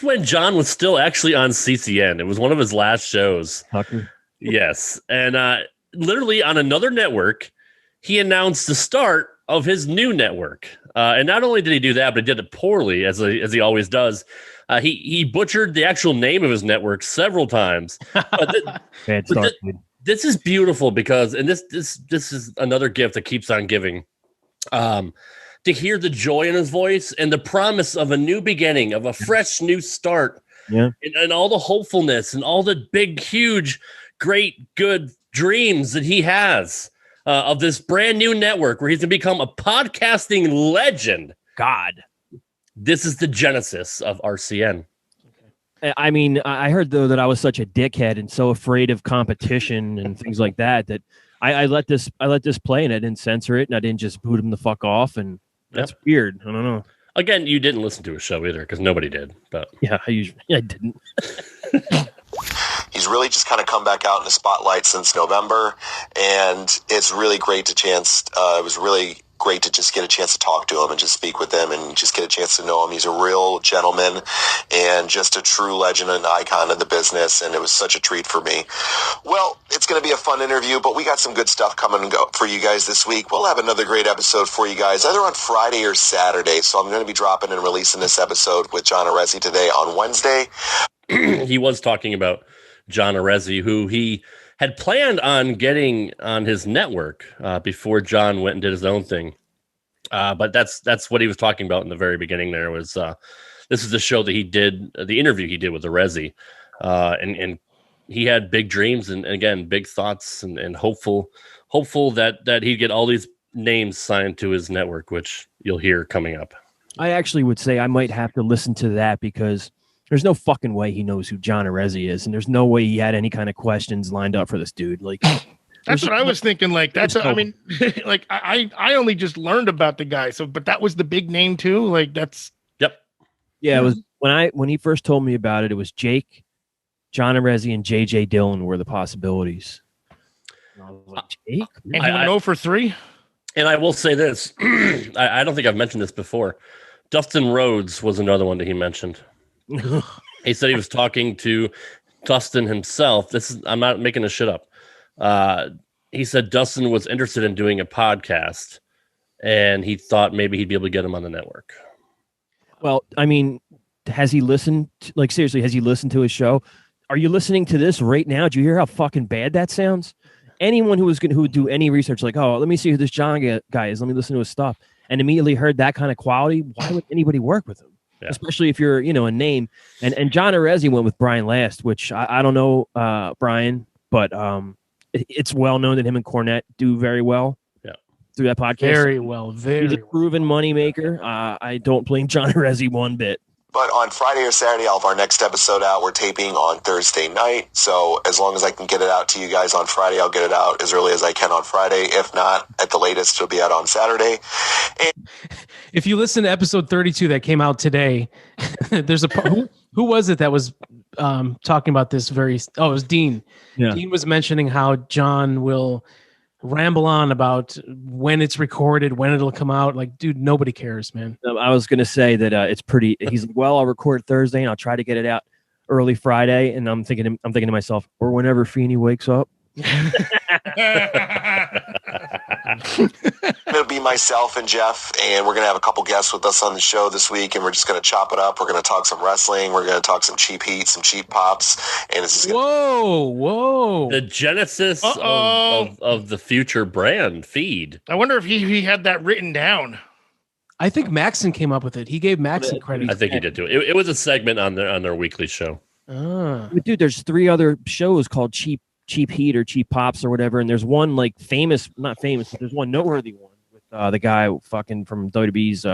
when John was still actually on CCN. It was one of his last shows. Tucker. Yes, and literally on another network, he announced the start of his new network. And not only did he do that, but he did it poorly, as he always does. He butchered the actual name of his network several times. Bad start, dude. This is beautiful because, and this is another gift that keeps on giving. To hear the joy in his voice and the promise of a new beginning, of a fresh new start, and all the hopefulness and all the big, huge, great, good dreams that he has of this brand new network where he's going to become a podcasting legend. God, this is the genesis of RCN. I mean, I heard though that I was such a dickhead and so afraid of competition and things like that I let this play and I didn't censor it and I didn't just boot him the fuck off, and that's weird. I don't know. Again, you didn't listen to his show either because nobody did. But yeah, I didn't. He's really just kind of come back out in the spotlight since November, and it's really great it was really great to just get a chance to talk to him and just speak with him and just get a chance to know him. He's a real gentleman and just a true legend and icon of the business, and it was such a treat for me. Well, it's going to be a fun interview, but we got some good stuff coming and go for you guys this week. We'll have another great episode for you guys either on Friday or Saturday, so I'm going to be dropping and releasing this episode with John Arezzi today on Wednesday. He was talking about John Arezzi, who he had planned on getting on his network before John went and did his own thing. But that's what he was talking about in the very beginning. There was this is the show that he did, the interview he did with Arezzi, and he had big dreams and again big thoughts and hopeful that he'd get all these names signed to his network, which you'll hear coming up. I actually would say I might have to listen to that because there's no fucking way he knows who John Arezzi is, and there's no way he had any kind of questions lined up for this dude. Like, that's what I was thinking. Like, I mean, like I only just learned about the guy, but that was the big name too. Like, that's yeah. It was when he first told me about it. It was Jake, John Arezzi, and JJ Dillon were the possibilities. And I was like, Jake, and he went 0 for 3. And I will say this: I don't think I've mentioned this before. Dustin Rhodes was another one that he mentioned. He said he was talking to Dustin himself. I'm not making this shit up. He said Dustin was interested in doing a podcast and he thought maybe he'd be able to get him on the network. Well, I mean, has he listened? Like, seriously, has he listened to his show? Are you listening to this right now? Do you hear how fucking bad that sounds? Anyone who would do any research, like, oh, let me see who this John guy is. Let me listen to his stuff. And immediately heard that kind of quality. Why would anybody work with him? Yeah. Especially if you're, a name. And John Arezzi went with Brian last, which I don't know Brian, but it's well known that him and Cornette do very well through that podcast. Very well. He's a proven moneymaker. I don't blame John Arezzi one bit. But on Friday or Saturday, I'll have our next episode out. We're taping on Thursday night. So as long as I can get it out to you guys on Friday, I'll get it out as early as I can on Friday. If not, at the latest, it'll be out on Saturday. If you listen to episode 32 that came out today, there's a who was it that was talking about this it was Dean. Yeah. Dean was mentioning how John will ramble on about when it's recorded, when it'll come out. Like, dude, nobody cares, man. I was going to say that it's pretty. He's like, well, I'll record Thursday and I'll try to get it out early Friday. And I'm thinking to myself, or whenever Feeney wakes up. It'll be myself and Jeff, and we're going to have a couple guests with us on the show this week, and we're just going to chop it up. We're going to talk some wrestling. We're going to talk some cheap heat, some cheap pops. And it's whoa. The genesis of the future brand feed. I wonder if he had that written down. I think Maxon came up with it. He gave Maxon credit. I think he did too. It was a segment on their weekly show. But dude, there's 3 other shows called Cheap Heat or Cheap Pops or whatever, and there's one like famous, not famous, but there's one noteworthy one with the guy fucking from WWE's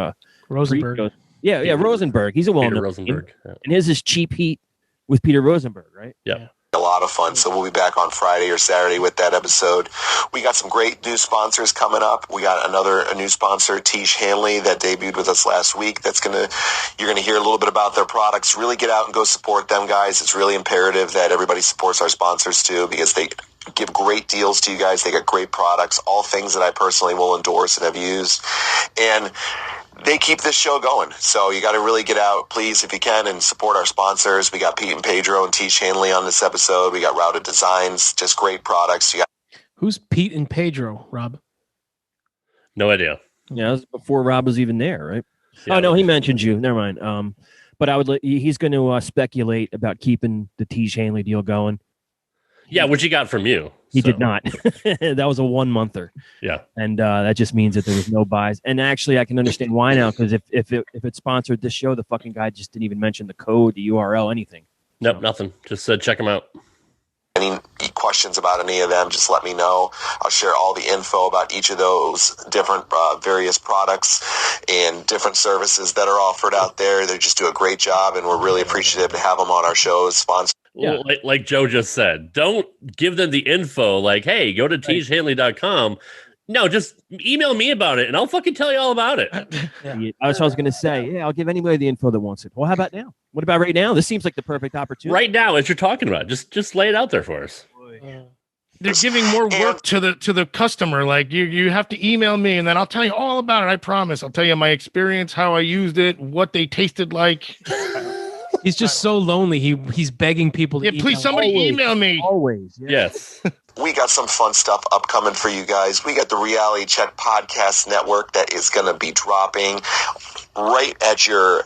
Rosenberg. Yeah, Rosenberg. He's a well-known Rosenberg. Yeah. And his is Cheap Heat with Peter Rosenberg, right? Yeah. A lot of fun. So we'll be back on Friday or Saturday with that episode. We got some great new sponsors coming up. We got a new sponsor, Tish Hanley, that debuted with us last week. You're gonna hear a little bit about their products. Really get out and go support them, guys. It's really imperative that everybody supports our sponsors too, because they give great deals to you guys. They got great products, all things that I personally will endorse and have used. And they keep this show going. So you got to really get out, please, if you can, and support our sponsors. We got Pete and Pedro and Tish Hanley on this episode. We got Routed Designs, just great products. Who's Pete and Pedro, Rob? No idea. Yeah, that was before Rob was even there, right? Yeah, oh no, he mentioned you. Never mind. But he's going to speculate about keeping the Tish Hanley deal going. Yeah, which he got from you. He did not. That was a 1-monther. Yeah. And that just means that there was no buys. And actually, I can understand why now, because if it sponsored this show, the fucking guy just didn't even mention the code, the URL, anything. Nope, nothing. Just said check them out. Any questions about any of them, just let me know. I'll share all the info about each of those different various products and different services that are offered out there. They just do a great job, and we're really appreciative to have them on our show as sponsors. Yeah. Well, like Joe just said, don't give them the info like, hey, go to tishhanley.com. No, just email me about it and I'll fucking tell you all about it. I was going to say, yeah, I'll give anybody the info that wants it. Well, how about now? What about right now? This seems like the perfect opportunity. Right now, as you're talking about, just lay it out there for us. They're giving more work to the customer. Like you have to email me and then I'll tell you all about it. I promise. I'll tell you my experience, how I used it, what they tasted like. He's just so lonely. He's begging people to please somebody email me. Always. Yes. We got some fun stuff upcoming for you guys. We got the Reality Check Podcast Network that is going to be dropping right at your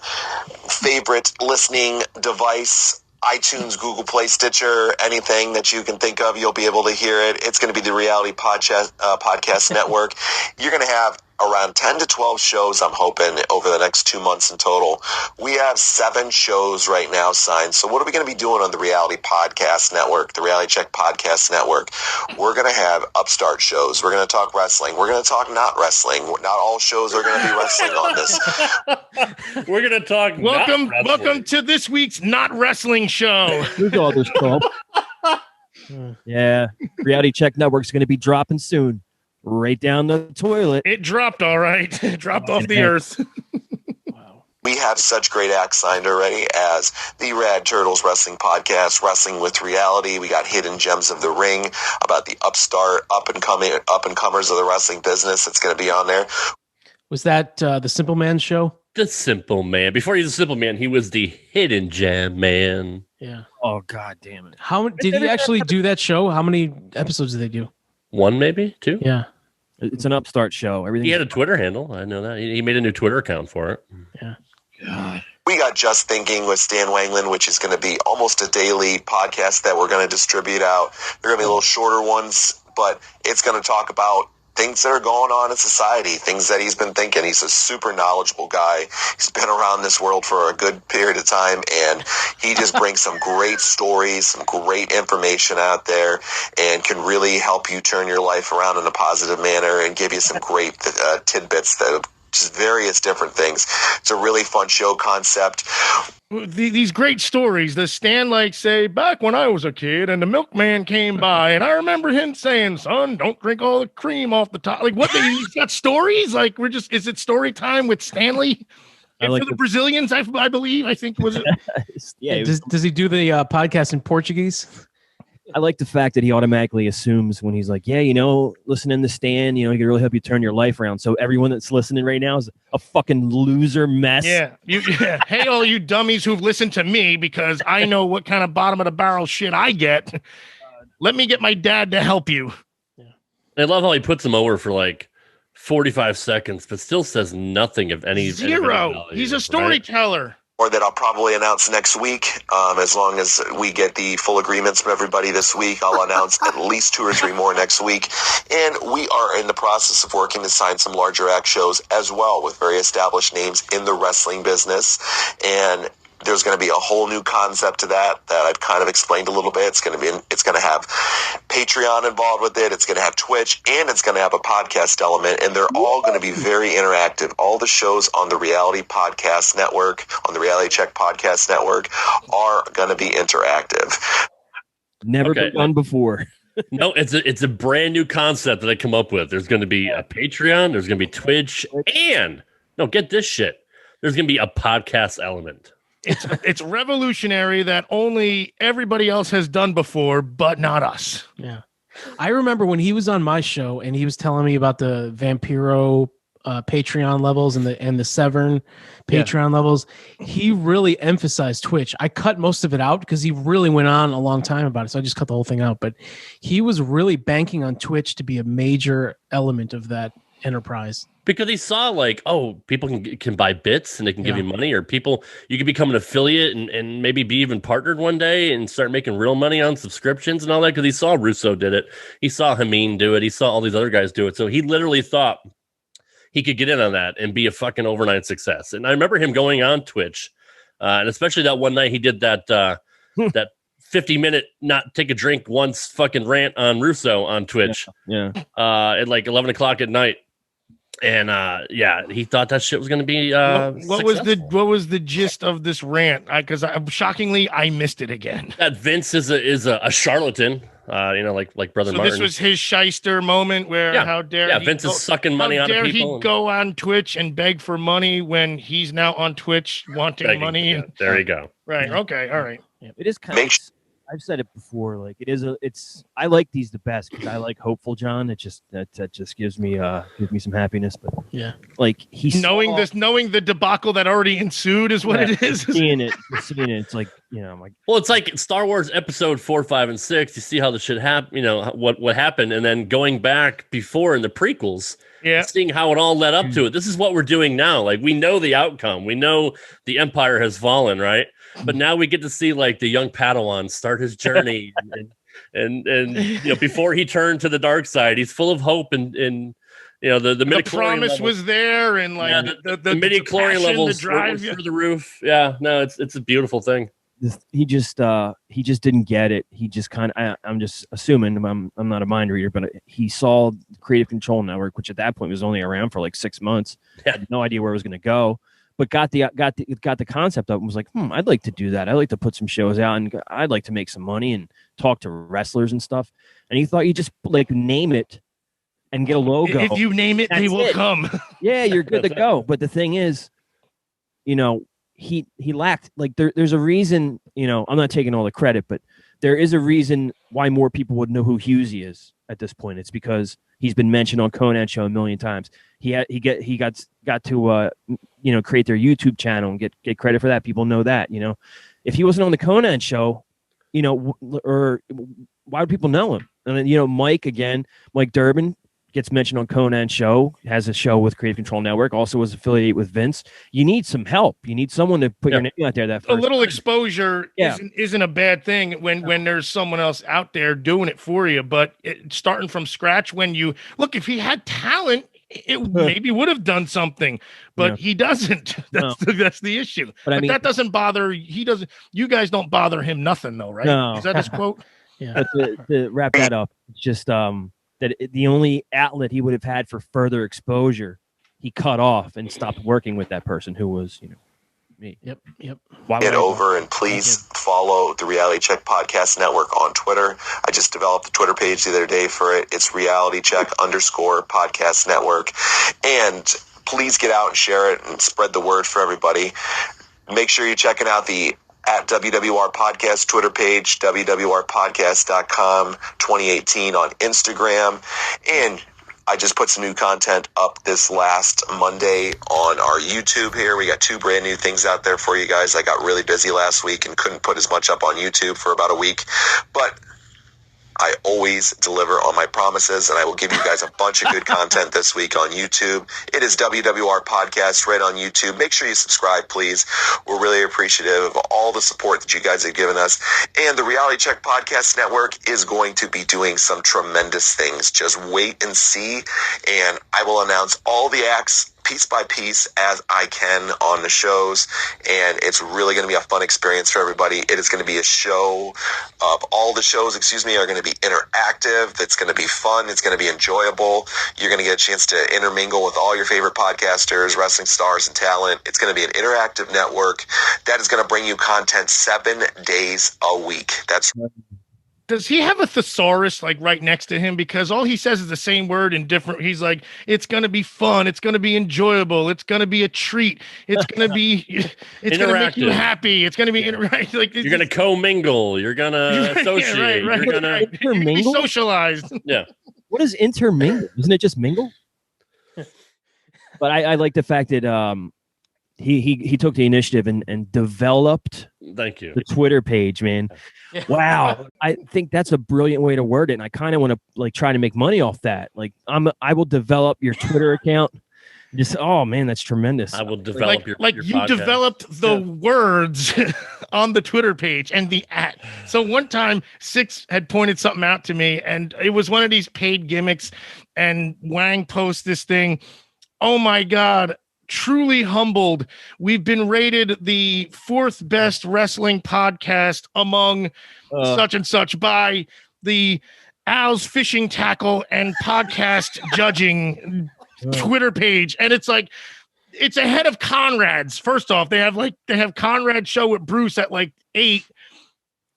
favorite listening device. iTunes, Google Play, Stitcher, anything that you can think of, you'll be able to hear it. It's going to be the Reality Podcast Network. You're going to have around 10 to 12 shows, I'm hoping, over the next 2 months in total. We have 7 shows right now signed. So what are we going to be doing on the Reality Podcast Network, the Reality Check Podcast Network? We're going to have upstart shows. We're going to talk wrestling. We're going to talk not wrestling. Not all shows are going to be wrestling on this. We're going to talk Welcome to this week's Not Wrestling show. Who's all this talk? Yeah. Reality Check Network's going to be dropping soon. Right down the toilet. It dropped all right. It dropped off the earth. We have such great acts signed already as the Rad Turtles Wrestling Podcast, Wrestling with Reality. We got Hidden Gems of the Ring about the upstart, up and comers of the wrestling business. It's going to be on there. Was that the Simple Man show? The Simple Man. Before he was the Simple Man, he was the Hidden Gem Man. Yeah. Oh, God damn it. How did he actually do that show? How many episodes did they do? 1, maybe 2. Yeah. It's an upstart show. Everything. He had a Twitter handle. I know that. He made a new Twitter account for it. Yeah. God. We got Just Thinking with Stan Wanglund, which is going to be almost a daily podcast that we're going to distribute out. They're going to be a little shorter ones, but it's going to talk about things that are going on in society, things that he's been thinking. He's a super knowledgeable guy. He's been around this world for a good period of time, and he just brings some great stories, some great information out there, and can really help you turn your life around in a positive manner and give you some great tidbits that just various different things. It's a really fun show concept. These great stories that Stan like say, back when I was a kid and the milkman came by and I remember him saying, son, don't drink all the cream off the top. Like what, he's got stories? Like is it story time with Stanley? And like for the Brazilians, I believe, I think was it? Yeah. Does he do the podcast in Portuguese? I like the fact that he automatically assumes when he's like, yeah, listening to Stan, he can really help you turn your life around. So everyone that's listening right now is a fucking loser mess. Yeah. Hey, all you dummies who've listened to me because I know what kind of bottom of the barrel shit I get. Let me get my dad to help you. Yeah. I love how he puts him over for like 45 seconds, but still says nothing of any. Zero. He's a storyteller. or that I'll probably announce next week. As long as we get the full agreements from everybody this week, I'll announce at least 2 or 3 more next week. And we are in the process of working to sign some larger act shows as well with very established names in the wrestling business. And there's going to be a whole new concept to that I've kind of explained a little bit. It's going to have Patreon involved with it. It's going to have Twitch, and it's going to have a podcast element. And they're all going to be very interactive. All the shows on the Reality Podcast Network, on the Reality Check Podcast Network, are going to be interactive. Never been done before. No, it's a brand new concept that I come up with. There's going to be a Patreon. There's going to be Twitch, and get this shit. There's going to be a podcast element. It's revolutionary that only everybody else has done before, but not us. Yeah. I remember when he was on my show and he was telling me about the Vampiro Patreon levels and the Severn Patreon levels. He really emphasized Twitch. I cut most of it out because he really went on a long time about it. So I just cut the whole thing out. But he was really banking on Twitch to be a major element of that enterprise. Because he saw people can buy bits and they can give you money, or you can become an affiliate and maybe be even partnered one day and start making real money on subscriptions and all that. Because he saw Russo did it. He saw Hameen do it. He saw all these other guys do it. So he literally thought he could get in on that and be a fucking overnight success. And I remember him going on Twitch, and especially that one night he did that 50-minute not take a drink once fucking rant on Russo on Twitch. Yeah. At 11 o'clock at night. And he thought that shit was going to be what was the gist of this rant? Because shockingly I missed it again. That Vince is a charlatan, like Brother Martin. This was his shyster moment where how dare Vince is sucking money out of people. How dare he go on Twitch and beg for money when he's now on Twitch wanting money? Yeah, there you go. Right. Okay. All right. Yeah, it is kind of. I've said it before. Like I like these the best because I like Hopeful John. It just that just gives me some happiness. But yeah, like he's knowing the debacle that already ensued is what it is. Seeing it. It's like I'm like. Well, it's like Star Wars Episode 4, 5, and 6. You see how the shit happened. What happened, and then going back before in the prequels. Yeah, seeing how it all led up to it. This is what we're doing now. Like we know the outcome. We know the Empire has fallen, right? But now we get to see the young Padawan start his journey, and before he turned to the dark side, he's full of hope and the promise level was there, and the midi-chlorian levels were through the roof. Yeah, no, it's a beautiful thing. He just didn't get it. He just I'm just assuming I'm not a mind reader, but he saw Creative Control Network, which at that point was only around for 6 months. Had no idea where it was going to go. But got the concept up and was like, I'd like to do that. I'd like to put some shows out and I'd like to make some money and talk to wrestlers and stuff. And he thought you just name it and get a logo. If you name it, they will come. Yeah, you're good to go. But the thing is, he lacked there's a reason. I'm not taking all the credit, but there is a reason why more people would know who Husey is at this point. It's because he's been mentioned on Conan Show a million times. He got to create their YouTube channel and get credit for that. People know that. If he wasn't on the Conan Show, or why would people know him? And then Mike Durband gets mentioned on Conan Show, has a show with Creative Control Network, also was affiliated with Vince. You need some help. You need someone to put your name out there. That a little exposure isn't a bad thing when there's someone else out there doing it for you. But starting from scratch, when you look, if he had talent, it maybe would have done something, but he doesn't. That's the issue. But that doesn't bother. He doesn't. You guys don't bother him nothing though, right? No. Is that his quote? Yeah. But to wrap that up, it's just that the only outlet he would have had for further exposure, he cut off and stopped working with that person who was, me. Yep. Get over and please follow the Reality Check Podcast Network on Twitter. I just developed a Twitter page the other day for it. It's Reality Check _Podcast Network. And please get out and share it and spread the word for everybody. Make sure you're checking out the @WWR Podcast Twitter page, WWRpodcast.com 2018 on Instagram. And I just put some new content up this last Monday on our YouTube here. We got 2 brand new things out there for you guys. I got really busy last week and couldn't put as much up on YouTube for about a week. But I always deliver on my promises, and I will give you guys a bunch of good content this week on YouTube. It is WWR Podcast right on YouTube. Make sure you subscribe, please. We're really appreciative of all the support that you guys have given us. And the Reality Check Podcast Network is going to be doing some tremendous things. Just wait and see, and I will announce all the acts piece by piece as I can on the shows, and it's really going to be a fun experience for everybody. It is going to be a show of all the shows, are going to be interactive. It's going to be fun. It's going to be enjoyable. You're going to get a chance to intermingle with all your favorite podcasters, wrestling stars, and talent. It's going to be an interactive network that is going to bring you content 7 days a week. That's Does he have a thesaurus like right next to him? Because all he says is the same word in different. He's like, it's going to be fun. It's going to be enjoyable. It's going to be a treat. It's going to be, it's going to make you happy. It's going to be interactive. Like, you're going to commingle. You're going to associate. Right. You're going to be socialized. Yeah. What is intermingle? Isn't it just mingle? But I like the fact that he took the initiative and developed Thank you. the Twitter page, man. Wow. I think that's a brilliant way to word it. And I kind of want to like try to make money off that. Like I will develop your Twitter account. Just, oh man, that's tremendous. I will develop your you developed the words on the Twitter page and the @ So one time Six had pointed something out to me, and it was one of these paid gimmicks, and Wang posts this thing. Oh my God. Truly humbled. We've been rated the 4th best wrestling podcast among such and such by the Al's Fishing Tackle and Podcast Judging Twitter page. And it's like, it's ahead of Conrad's. First off, they have Conrad's show with Bruce at like 8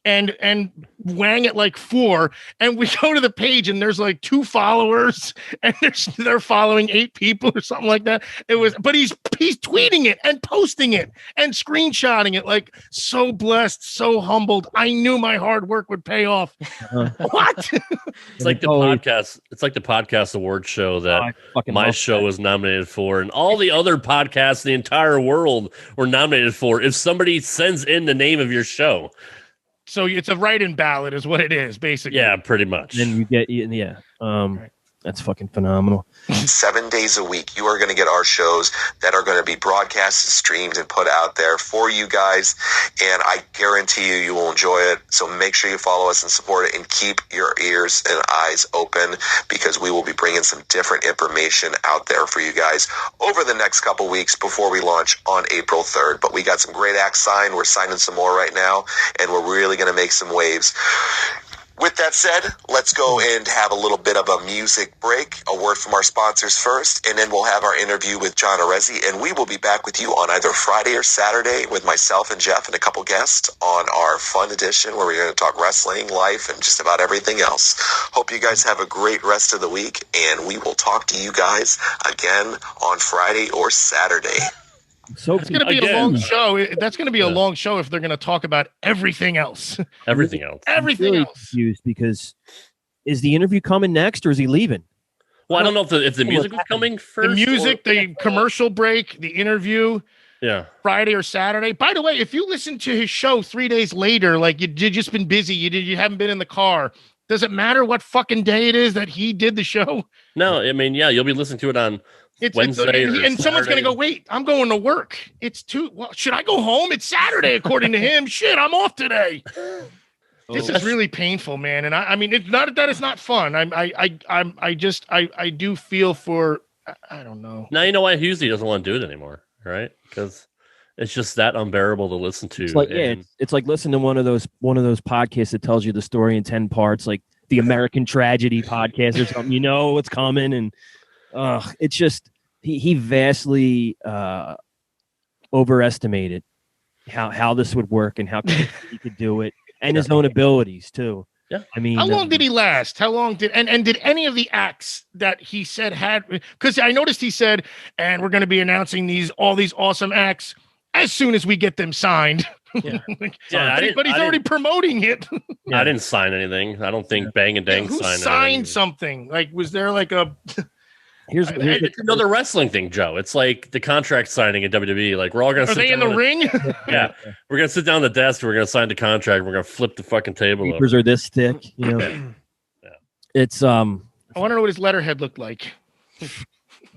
and Wang at like 4, and we go to the page and there's like 2 followers and they're following 8 people or something like that. But he's tweeting it and posting it and screenshotting it, like so blessed, so humbled. I knew my hard work would pay off. What? It's like the podcast. It's like the podcast award show that my show was nominated for, and all the other podcasts in the entire world were nominated for. If somebody sends in the name of your show. So it's a write-in ballot is what it is, basically. Yeah, pretty much. Then you get, that's fucking phenomenal. 7 days a week, you are going to get our shows that are going to be broadcasted, streamed, and put out there for you guys. And I guarantee you will enjoy it. So make sure you follow us and support it, and keep your ears and eyes open, because we will be bringing some different information out there for you guys over the next couple weeks before we launch on April 3rd. But we got some great acts signed. We're signing some more right now, and we're really going to make some waves. With that said, let's go and have a little bit of a music break, a word from our sponsors first, and then we'll have our interview with John Arezzi, and we will be back with you on either Friday or Saturday with myself and Jeff and a couple guests on our fun edition where we're going to talk wrestling, life, and just about everything else. Hope you guys have a great rest of the week, and we will talk to you guys again on Friday or Saturday. So it's going to be a long show. That's going to be a long show if they're going to talk about everything else. Everything else. Everything really else. Confused because is the interview coming next or is he leaving? Well, I don't know if the music was coming first. The music, the commercial break, the interview. Yeah. Friday or Saturday. By the way, if you listen to his show 3 days later, like you've just been busy, you haven't been in the car. Does it matter what fucking day it is that he did the show? No, I mean, yeah, you'll be listening to it on Wednesday, and someone's going to go, wait, I'm going to work. Should I go home? It's Saturday, according to him. Shit, I'm off today. This is really painful, man. And I mean, it's not that it's not fun. I do feel for, I don't know. Now you know why Husey doesn't want to do it anymore, right? Because it's just that unbearable to listen to. It's like, it's like listening to one of those podcasts that tells you the story in 10 parts, like the American Tragedy podcast or something. You know what's coming, and it's just he vastly overestimated how this would work and how he could do it, and his own abilities too. Yeah, I mean, how long did he last? How long did and did any of the acts that he said had? Because I noticed he said, and we're going to be announcing all these awesome acts as soon as we get them signed. Yeah, but he's already promoting it. I didn't sign anything. I don't think Bang and Dang signed something. Like, was there like a? Here's another wrestling thing, Joe. It's like the contract signing at WWE. Like, we're all gonna. Are they in the ring? Yeah, we're gonna sit down at the desk. We're gonna sign the contract. We're gonna flip the fucking table. Papers are this thick, you know. It's I want to know what his letterhead looked like.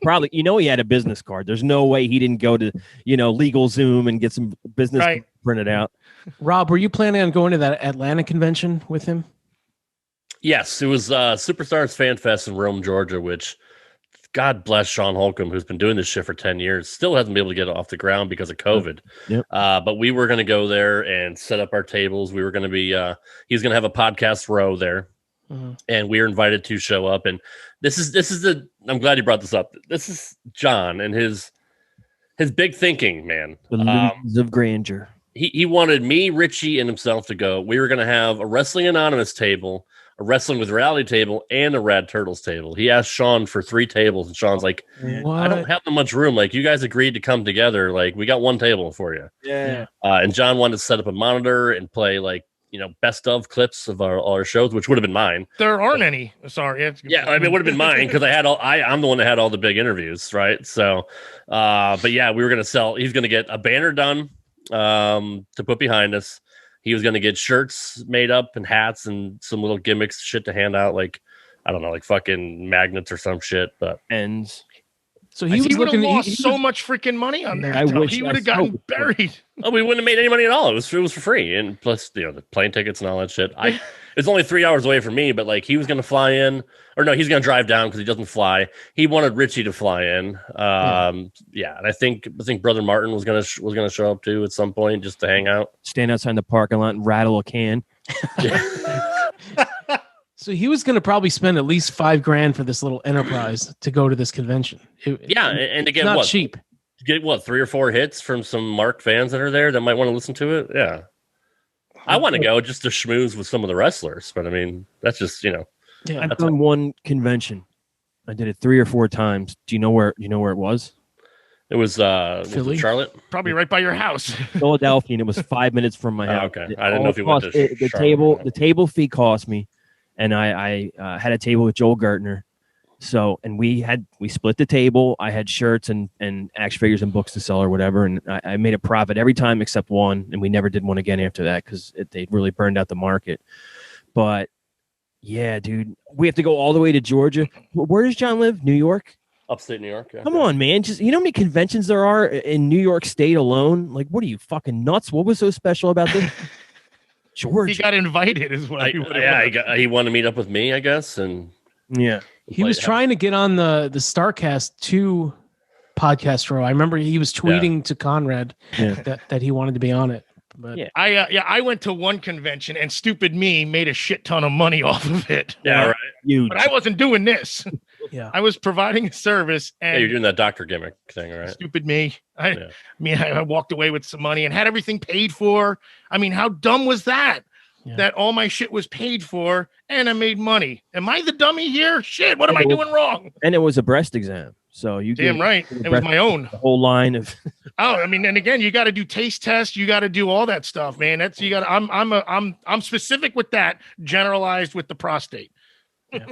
probably, he had a business card. There's no way he didn't go to, LegalZoom and get some business printed out. Rob, were you planning on going to that Atlanta convention with him? Yes, it was Superstars Fan Fest in Rome, Georgia, which God bless Sean Holcomb, who's been doing this shit for 10 years, still hasn't been able to get it off the ground because of COVID. Yep. But we were going to go there and set up our tables. We were going to be, he's going to have a podcast row there. And we were invited to show up. And this is I'm glad you brought this up. This is John and his big thinking, man. The illusions of grandeur. He wanted me, Richie, and himself to go. We were going to have a Wrestling Anonymous table, a Wrestling with Reality table, and a Rad Turtles table. He asked Sean for 3 tables, and Sean's like, I don't have that much room. Like, you guys agreed to come together. Like, we got 1 table for you. Yeah. And John wanted to set up a monitor and play, like, best of clips of all our shows, which would have been mine. There aren't any. Sorry. Yeah, I mean, it would have been mine because I'm the one that had all the big interviews, right? So, but yeah, we were going to sell. He's going to get a banner done to put behind us. He was going to get shirts made up and hats and some little gimmicks shit to hand out, like, I don't know, like fucking magnets or some shit. But ends. So he would have lost so much freaking money on that. He would have gotten buried. Oh, we wouldn't have made any money at all. It was for free, and plus the plane tickets and all that shit. It's only 3 hours away from me, but like he was going to fly in, or no, he's going to drive down because he doesn't fly. He wanted Richie to fly in. And I think Brother Martin was going to show up too at some point just to hang out, stand outside the parking lot and rattle a can. So he was going to probably spend at least $5,000 for this little enterprise to go to this convention. And to get not what? cheap. Get what, 3 or 4 hits from some Mark fans that are there that might want to listen to it. Yeah, I want to go just to schmooze with some of the wrestlers, but I mean that's just I've done one convention. I did it 3 or 4 times. Do you know where it was? It was Philly, Charlotte, probably right by your house, Philadelphia, and it was 5 minutes from my house. Okay, I didn't know if you went to the table fee cost me. And I had a table with Joel Gertner. So, and we split the table. I had shirts and action figures and books to sell or whatever. And I made a profit every time except one. And we never did one again after that because they really burned out the market. But yeah, dude, we have to go all the way to Georgia. Where does John live? New York? Upstate New York. Yeah. Come on, man. Just, how many conventions there are in New York State alone? Like, what are you, fucking nuts? What was so special about this? Georgia. He got invited as well. He wanted to meet up with me, I guess, and he was trying to get on the Starcast 2 podcast row. I remember he was tweeting to Conrad that he wanted to be on it. But I went to one convention and stupid me made a shit ton of money off of it. Yeah, right. But I wasn't doing this. I was providing a service, and you're doing that doctor gimmick thing, right? Stupid me. I walked away with some money and had everything paid for. I mean, how dumb was that? Yeah. That all my shit was paid for and I made money. Am I the dummy here? Shit, what am I doing wrong? And it was a breast exam. So you damn right. It was my own. The whole line of I mean, and again, you got to do taste tests, you got to do all that stuff, man. I'm specific with that, generalized with the prostate. Yeah.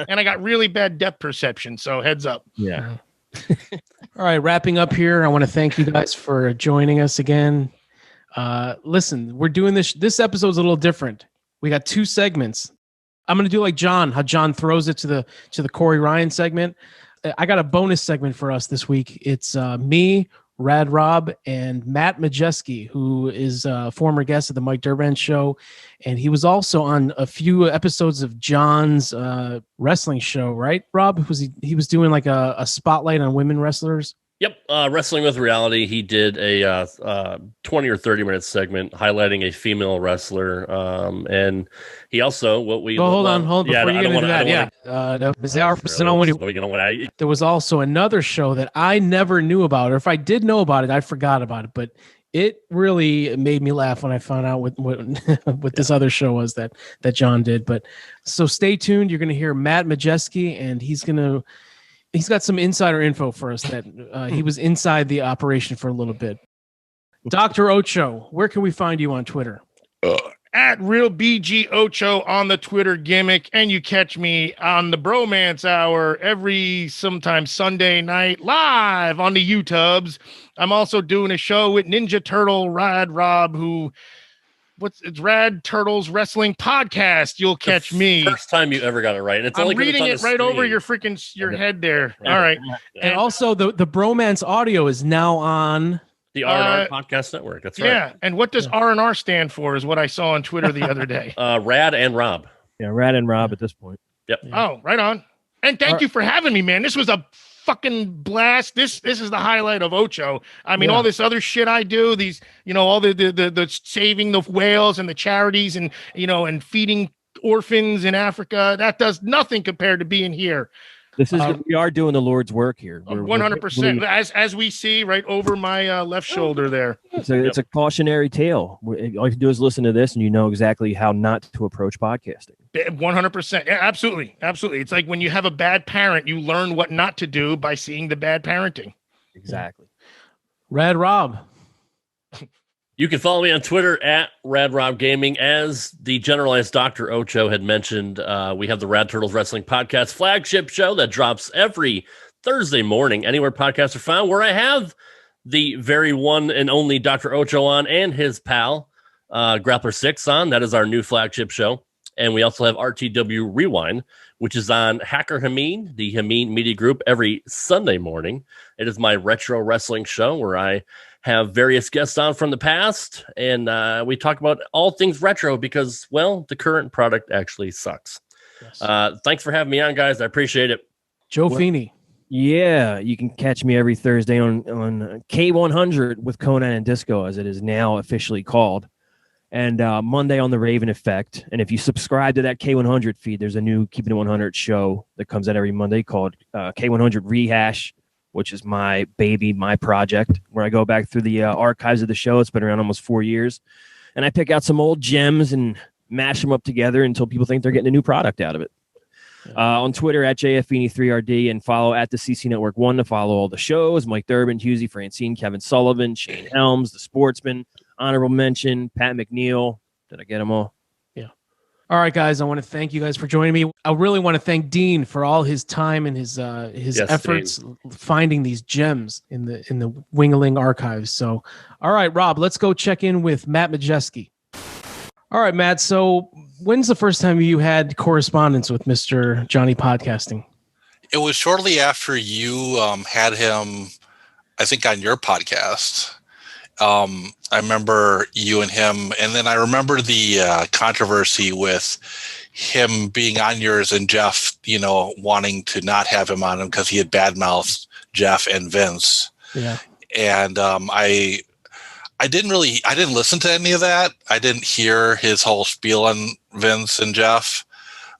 And I got really bad depth perception, so heads up. Yeah. All right, wrapping up here. I want to thank you guys for joining us again. Listen, we're doing this episode's a little different. We got 2 segments. I'm going to do like John, how John throws it to the Corey Ryan segment. I got a bonus segment for us this week. It's me, Rad Rob, and Matt Maciejewski, who is a former guest of the Mike Durband show. And he was also on a few episodes of John's wrestling show, right, Rob? He was doing like a spotlight on women wrestlers? Yep, Wrestling with Reality. He did a 20 or 30 minute segment highlighting a female wrestler, and he also hold on before you get into that. There was also another show that I never knew about, or if I did know about it, I forgot about it. But it really made me laugh when I found out what this other show was that John did. But so stay tuned. You're going to hear Matt Maciejewski, and he's got some insider info for us that he was inside the operation for a little bit. Dr. Ocho, where can we find you on Twitter? At RealBG Ocho on the Twitter gimmick, and you catch me on the Bromance Hour sometimes Sunday night live on the YouTubes. I'm also doing a show with Ninja Turtle Rad Rob, who it's Rad Turtles Wrestling Podcast. You'll catch me. First time you ever got it right. And it's I'm only 'cause it's reading on it the right over screen. your head there. All right. And also the Bromance audio is now on the R&R Podcast Network. That's right. Yeah. And what does R&R stand for is what I saw on Twitter the other day. Rad and Rob. Yeah, Rad and Rob at this point. Yep. Oh, right on. And thank you for having me, man. This was a fucking blast. This is the highlight of Ocho. I mean, all this other shit I do, these, all the saving the whales and the charities and, and feeding orphans in Africa, that does nothing compared to being here. This is we are doing the Lord's work here. 100%. As we see right over my left shoulder there. It's a cautionary tale. All you can do is listen to this, and you know exactly how not to approach podcasting. 100%. Yeah, absolutely. It's like when you have a bad parent, you learn what not to do by seeing the bad parenting. Exactly. Rad Rob. You can follow me on Twitter at RadRobGaming. As the generalized Dr. Ocho had mentioned, we have the Rad Turtles Wrestling Podcast flagship show that drops every Thursday morning, anywhere podcasts are found, where I have the very one and only Dr. Ocho on and his pal, Grappler 6 on. That is our new flagship show. And we also have RTW Rewind, which is on Hacker Hameen, the Hameen Media Group, every Sunday morning. It is my retro wrestling show where I have various guests on from the past, and we talk about all things retro because, well, the current product actually sucks. Yes. Thanks for having me on, guys. I appreciate it. Joe Feeney. Yeah, you can catch me every Thursday on K100 with Conan and Disco, as it is now officially called, and Monday on the Raven Effect. And if you subscribe to that K100 feed, there's a new Keeping It 100 show that comes out every Monday called K100 Rehash, which is my baby, my project, where I go back through the archives of the show. It's been around almost 4 years. And I pick out some old gems and mash them up together until people think they're getting a new product out of it. On Twitter at JFFeeney3RD, and follow at the CC Network 1 to follow all the shows. Mike Durband, Husey, Francine, Kevin Sullivan, Shane Helms, The Sportsman, Honorable Mention, Pat McNeil. Did I get them all? All right, guys, I want to thank you guys for joining me. I really want to thank Dean for all his time and his efforts finding these gems in the Wingaling archives. So, all right, Rob, let's go check in with Matt Maciejewski. All right, Matt, so when's the first time you had correspondence with Mr. Johnny Podcasting? It was shortly after you had him, I think, on your podcast. I remember you and him, and then I remember the controversy with him being on yours and Jeff, wanting to not have him on him because he had badmouthed Jeff and Vince. Yeah. And I didn't listen to any of that. I didn't hear his whole spiel on Vince and Jeff.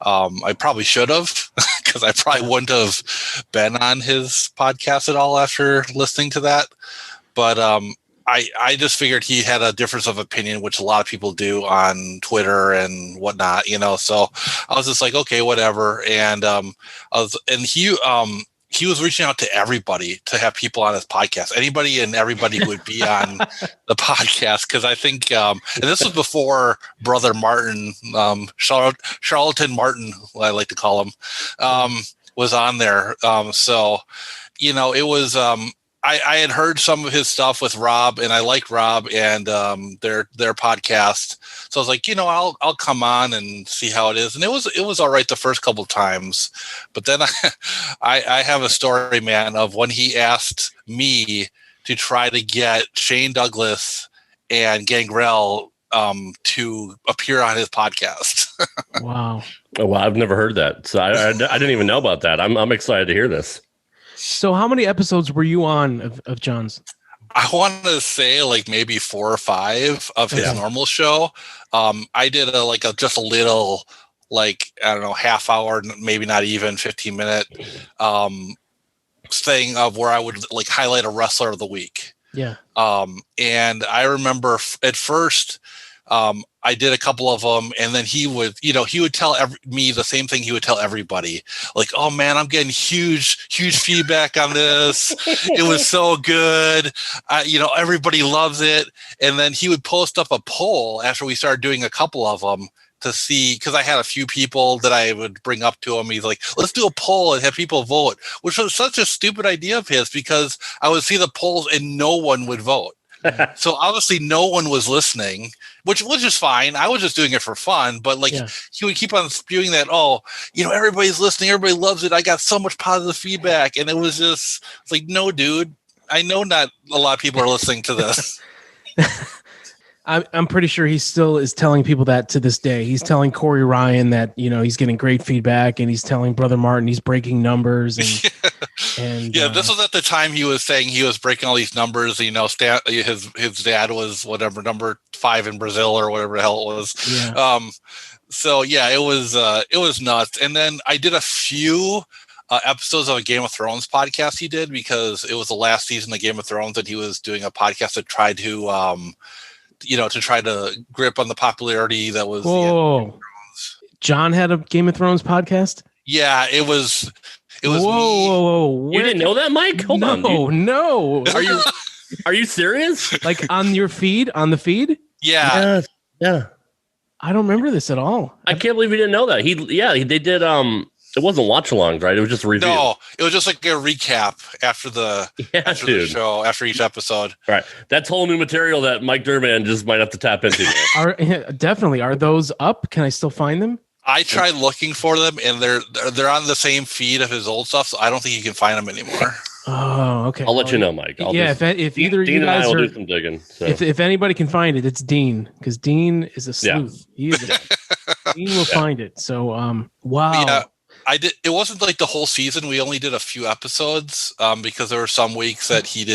I probably should have, because I probably wouldn't have been on his podcast at all after listening to that. But I just figured he had a difference of opinion, which a lot of people do on Twitter and whatnot, So I was just like, okay, whatever. And he was reaching out to everybody to have people on his podcast, anybody and everybody who would be on the podcast. Cause I think, and this was before Brother Martin, Charlatan Martin, I like to call him, was on there. So, it was, I had heard some of his stuff with Rob, and I liked Rob and their podcast. So I was like, I'll come on and see how it is. And it was all right the first couple of times, but then I have a story, man, of when he asked me to try to get Shane Douglas and Gangrel to appear on his podcast. Wow. Oh, well, I've never heard that, so I didn't even know about that. I'm excited to hear this. So how many episodes were you on of John's? I want to say like maybe 4 or 5 of his normal show. I did just a little, I don't know, half hour, maybe not even 15-minute thing of where I would highlight a wrestler of the week. Yeah. And I remember at first, I did a couple of them, and then he would tell me the same thing he would tell everybody. Like, oh man, I'm getting huge feedback on this. It was so good. Everybody loves it. And then he would post up a poll after we started doing a couple of them to see, because I had a few people that I would bring up to him. He's like, let's do a poll and have people vote, which was such a stupid idea of his, because I would see the polls and no one would vote. So obviously no one was listening, which was just fine. I was just doing it for fun, but like he would keep on spewing that, everybody's listening, everybody loves it. I got so much positive feedback. And it was just like, no, dude, I know not a lot of people are listening to this. I'm pretty sure he still is telling people that to this day. He's telling Corey Ryan that, he's getting great feedback, and he's telling Brother Martin he's breaking numbers. And this was at the time he was saying he was breaking all these numbers. His dad was whatever, number 5 in Brazil or whatever the hell it was. Yeah. It was nuts. And then I did a few episodes of a Game of Thrones podcast he did, because it was the last season of Game of Thrones, and he was doing a podcast to try to grip on the popularity that was. Whoa. John had a Game of Thrones podcast? Yeah, it was whoa. You didn't know that, Mike? Hold on. No. Are you serious? Like on your feed, on the feed? Yeah. Yeah. I don't remember this at all. I can't believe you didn't know that. They did it wasn't watch-alongs, right? It was just a review. No, it was just like a recap after the show, after each episode. All right. That's whole new material that Mike Durband just might have to tap into. Definitely. Are those up? Can I still find them? I tried looking for them, and they're on the same feed of his old stuff, so I don't think you can find them anymore. Oh, okay. I'll let you know, Mike. If either of you Dean and I guys will are, do some digging. So. If anybody can find it, it's Dean, because Dean is a sleuth. Yeah. Dean will find it. So, wow. Yeah. I did. It wasn't like the whole season. We only did a few episodes because there were some weeks that he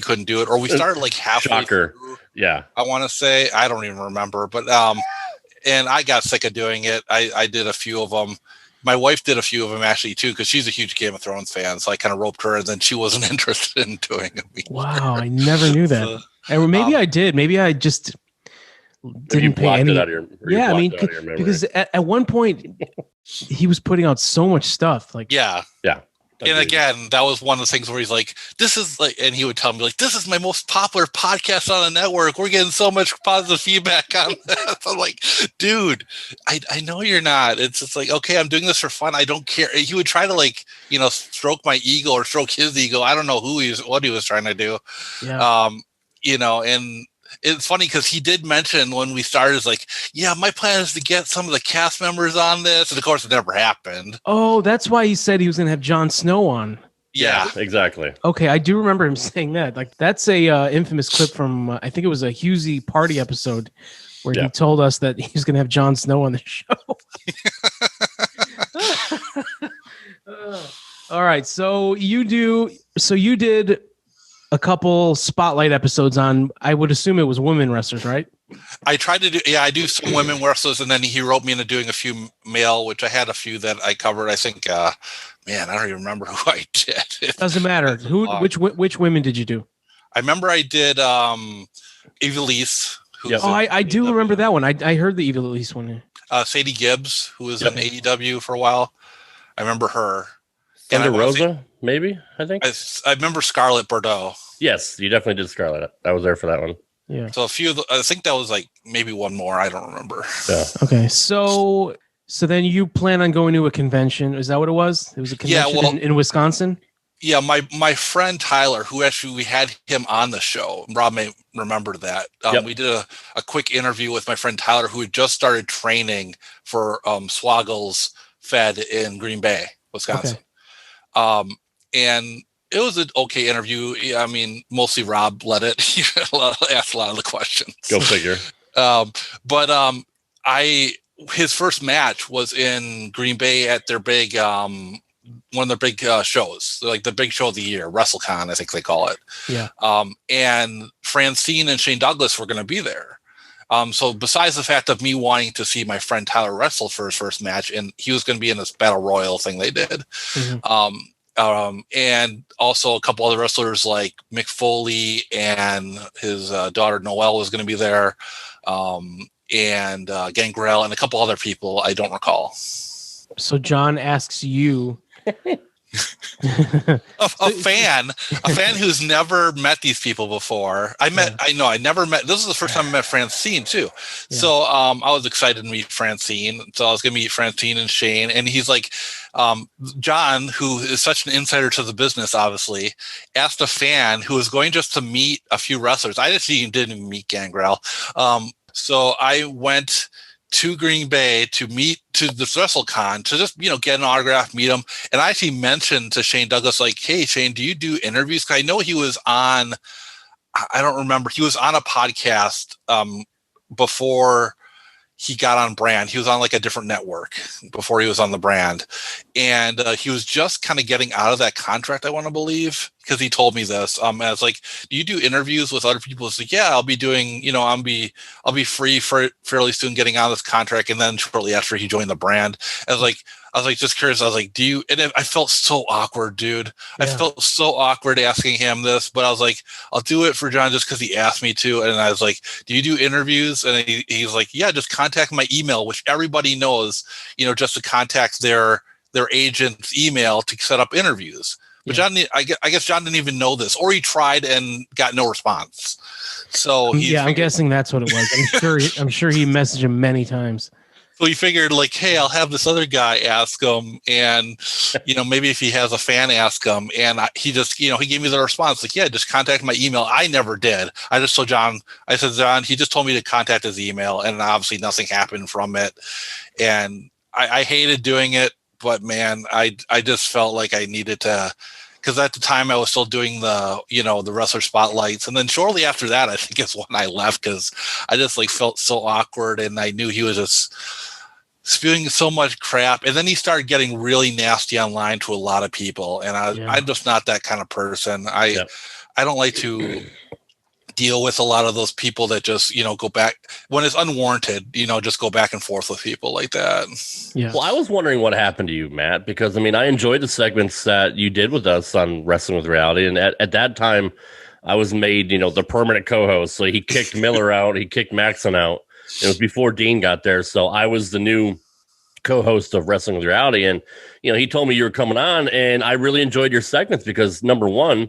couldn't do it, or we started like halfway through. Yeah, I want to say, I don't even remember, but and I got sick of doing it. I did a few of them. My wife did a few of them actually too, because she's a huge Game of Thrones fan. So I kind of roped her, and then she wasn't interested in doing them. Wow, I never knew that. And maybe I did. Maybe I just didn't pay any. Because at one point he was putting out so much stuff. Like yeah. And again, that was one of the things where he's like, "This is like," and he would tell me like, "This is my most popular podcast on the network. We're getting so much positive feedback on that." I'm like, "Dude, I know you're not. It's just like, okay, I'm doing this for fun. I don't care." He would try to stroke my ego or stroke his ego. I don't know what he was trying to do. Yeah. And it's funny because he did mention when we started, it's like, yeah, my plan is to get some of the cast members on this. And of course, it never happened. Oh, that's why he said he was going to have Jon Snow on. Yeah, exactly. Okay, I do remember him saying that. Like, that's a infamous clip from, I think it was a Husey party episode where he told us that he was going to have Jon Snow on the show. All right, so you did a couple spotlight episodes on, I would assume it was women wrestlers, right? I tried to do, I do some women wrestlers, and then he wrote me into doing a few male, which I had a few that I covered. I think, I don't even remember who I did. Doesn't matter. Which women did you do? I remember I did Evilise. I do remember that one. I heard the Evilise one. Sadie Gibbs, who was in AEW for a while. I remember her. Thunder Rosa, maybe, I think. I remember Scarlett Bordeaux. Yes, you definitely did Scarlett. I was there for that one. Yeah. So a few of I think that was like maybe one more. I don't remember. Yeah. Okay. So then you plan on going to a convention. Is that what it was? It was a convention in Wisconsin? Yeah. My friend Tyler, who actually we had him on the show. Rob may remember that. We did a quick interview with my friend Tyler, who had just started training for Swaggle's Fed in Green Bay, Wisconsin. Okay. And it was an okay interview. I mean, mostly Rob led it. He asked a lot of the questions. Go figure. His first match was in Green Bay at their big, one of their big shows, like the big show of the year, WrestleCon, I think they call it. Yeah. And Francine and Shane Douglas were going to be there. So besides the fact of me wanting to see my friend Tyler wrestle for his first match, and he was going to be in this battle royal thing they did. Mm-hmm. And also a couple other wrestlers like Mick Foley and his daughter Noelle was going to be there. And Gangrel and a couple other people I don't recall. So John asks you a fan who's never met these people before. I never met. This is the first time I met Francine too. Yeah. So I was excited to meet Francine. So I was going to meet Francine and Shane, and he's like, John, who is such an insider to the business, obviously, asked a fan who was going just to meet a few wrestlers. I didn't even meet Gangrel. So I went to Green Bay to meet to the WrestleCon to just, get an autograph, meet him. And I actually mentioned to Shane Douglas, like, hey, Shane, do you do interviews? Because I know he was on, I don't remember, he was on a podcast before he got on Brand. He was on like a different network before he was on the Brand. And he was just kind of getting out of that contract, I want to believe, because he told me this. And I was like, do you do interviews with other people? It's like, yeah, I'll be doing, I'll be free for fairly soon getting out of this contract. And then shortly after he joined the Brand, I was like, just curious. I was like, and I felt so awkward, dude. Yeah. I felt so awkward asking him this, but I was like, I'll do it for John just because he asked me to. And I was like, do you do interviews? And he's like, yeah, just contact my email, which everybody knows, just to contact their agent's email to set up interviews. But yeah. John, I guess John didn't even know this, or he tried and got no response. So I'm guessing that's what it was. I'm sure he messaged him many times. So he figured, like, hey, I'll have this other guy ask him, and maybe if he has a fan, ask him. And he just, he gave me the response, like, yeah, just contact my email. I never did. I just told John. I said, John, he just told me to contact his email, and obviously nothing happened from it. And I hated doing it, but man, I just felt like I needed to. Because at the time I was still doing the, the wrestler spotlights. And then shortly after that, I think is when I left, because I just felt so awkward, and I knew he was just spewing so much crap. And then he started getting really nasty online to a lot of people. And I'm just not that kind of person. I don't like to deal with a lot of those people that just, go back when it's unwarranted, just go back and forth with people like that. Yeah. Well, I was wondering what happened to you, Matt, because I enjoyed the segments that you did with us on Wrestling with Reality. And at that time I was made, the permanent co-host. So he kicked Miller out. He kicked Maxon out. It was before Dean got there. So I was the new co-host of Wrestling with Reality. And, he told me you were coming on, and I really enjoyed your segments because, number one,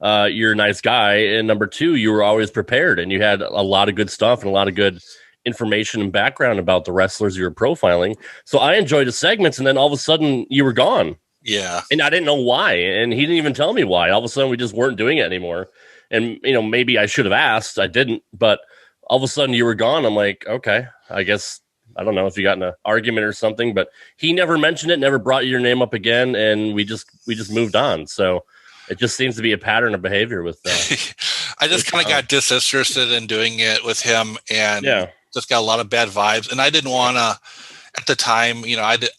you're a nice guy, and number two, you were always prepared, and you had a lot of good stuff and a lot of good information and background about the wrestlers you were profiling. So I enjoyed the segments, and then all of a sudden you were gone. Yeah. And I didn't know why, and he didn't even tell me why. All of a sudden we just weren't doing it anymore. And, maybe I should have asked. I didn't, but all of a sudden you were gone. I'm like, okay, I guess, I don't know if you got in an argument or something, but he never mentioned it, never brought your name up again, and we just moved on. So it just seems to be a pattern of behavior with I just kind of got disinterested in doing it with him, and just got a lot of bad vibes. And I didn't want to, at the time,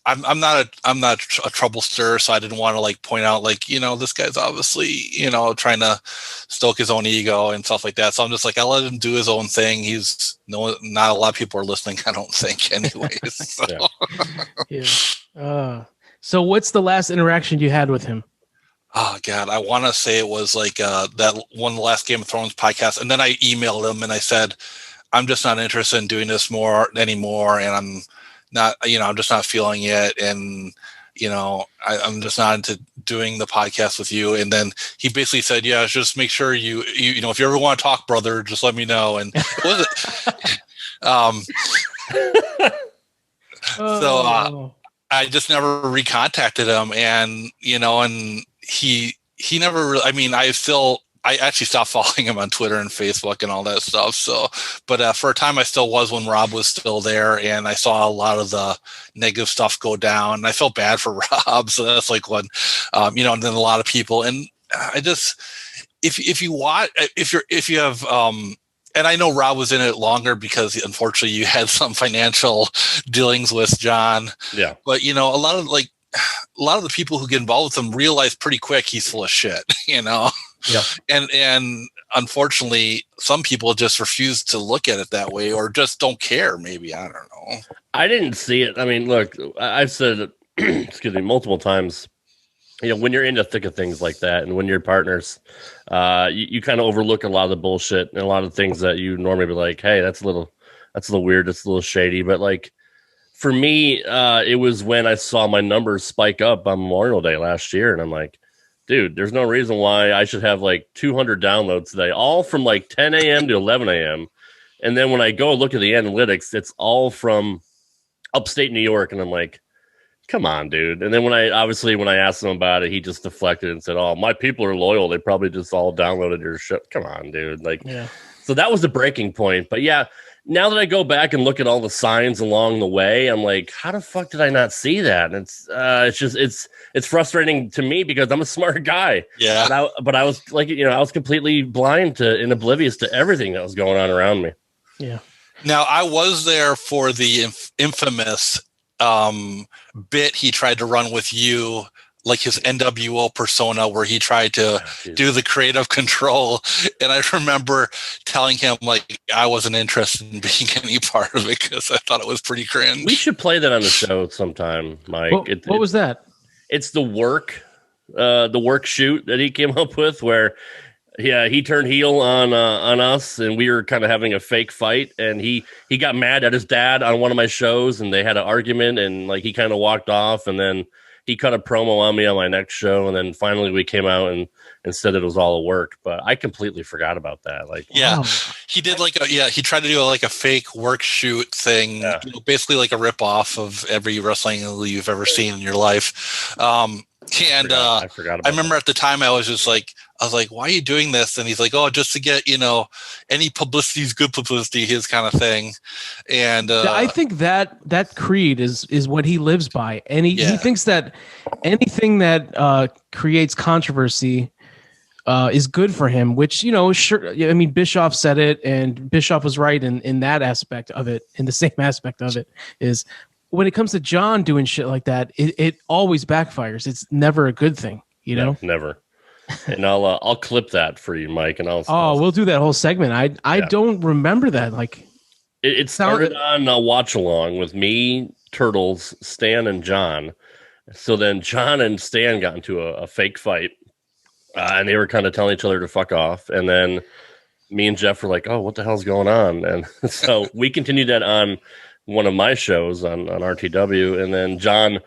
I'm not a trouble stirrer, so I didn't want to point out this guy's obviously trying to stoke his own ego and stuff like that. So I'm just I let him do his own thing. Not a lot of people are listening, I don't think, anyways. So. So what's the last interaction you had with him? Oh God, I want to say it was that one of the last Game of Thrones podcast, and then I emailed him and I said, I'm just not interested in doing this anymore, and I'm not, I'm just not feeling it, and I'm just not into doing the podcast with you. And then he basically said, yeah, just make sure you if you ever want to talk, brother, just let me know. And it wasn't. So I just never recontacted him, and and he never really, I actually stopped following him on Twitter and Facebook and all that stuff. So, but for a time I still was, when Rob was still there, and I saw a lot of the negative stuff go down, and I felt bad for Rob. So that's when, and then a lot of people, and I just, if you have, and I know Rob was in it longer because unfortunately you had some financial dealings with John. Yeah. But a lot of the people who get involved with him realize pretty quick he's full of shit, Yeah. And unfortunately, some people just refuse to look at it that way, or just don't care. Maybe, I don't know. I didn't see it. Look, I've said it, excuse me, multiple times. When you're in the thick of things like that, and when you're partners, you kind of overlook a lot of the bullshit and a lot of things that you normally be like, hey, that's a little weird, that's a little shady. But for me, it was when I saw my numbers spike up on Memorial Day last year, and I'm like, dude, there's no reason why I should have like 200 downloads today, all from like 10 a.m. to 11 a.m. And then when I go look at the analytics, it's all from upstate New York, and I'm like, come on, dude. And then when I asked him about it, he just deflected and said, oh, my people are loyal. They probably just all downloaded your shit. Come on, dude. Like, Yeah. So that was the breaking point. But yeah, now that I go back and look at all the signs along the way, I'm like, how the fuck did I not see that? And it's frustrating to me because I'm a smart guy. Yeah. But I was like, I was completely blind to and oblivious to everything that was going on around me. Yeah. Now, I was there for the infamous bit he tried to run with you, like his NWO persona, where he tried to do the creative control. And I remember telling him, like, I wasn't interested in being any part of it because I thought it was pretty cringe. We should play that on the show sometime, Mike. What was that? It's the work shoot that he came up with where he turned heel on us, and we were kind of having a fake fight, and he got mad at his dad on one of my shows, and they had an argument, and like he kind of walked off, and then he cut a promo on me on my next show, and then finally we came out and said it was all a work. But I completely forgot about that. Like, yeah, he did he tried to do like a fake work shoot thing, basically like a rip off of every wrestling you've ever seen in your life. I forgot about I remember at the time I was like, why are you doing this? And he's like, oh, just to get, any publicity is good publicity, his kind of thing. And I think that creed is what he lives by. And he thinks that anything that creates controversy is good for him, which, sure. I mean, Bischoff said it, and Bischoff was right in that aspect of it. In the same aspect of it is, when it comes to John doing shit like that, it always backfires. It's never a good thing, know? Never. And I'll clip that for you, Mike, and we'll do that whole segment. I don't remember that. Like, it started on a watch along with me, Turtles, Stan, and John. So then John and Stan got into a fake fight, and they were kind of telling each other to fuck off. And then me and Jeff were like, "Oh, what the hell's going on?" And so we continued that on one of my shows on RTW, and then John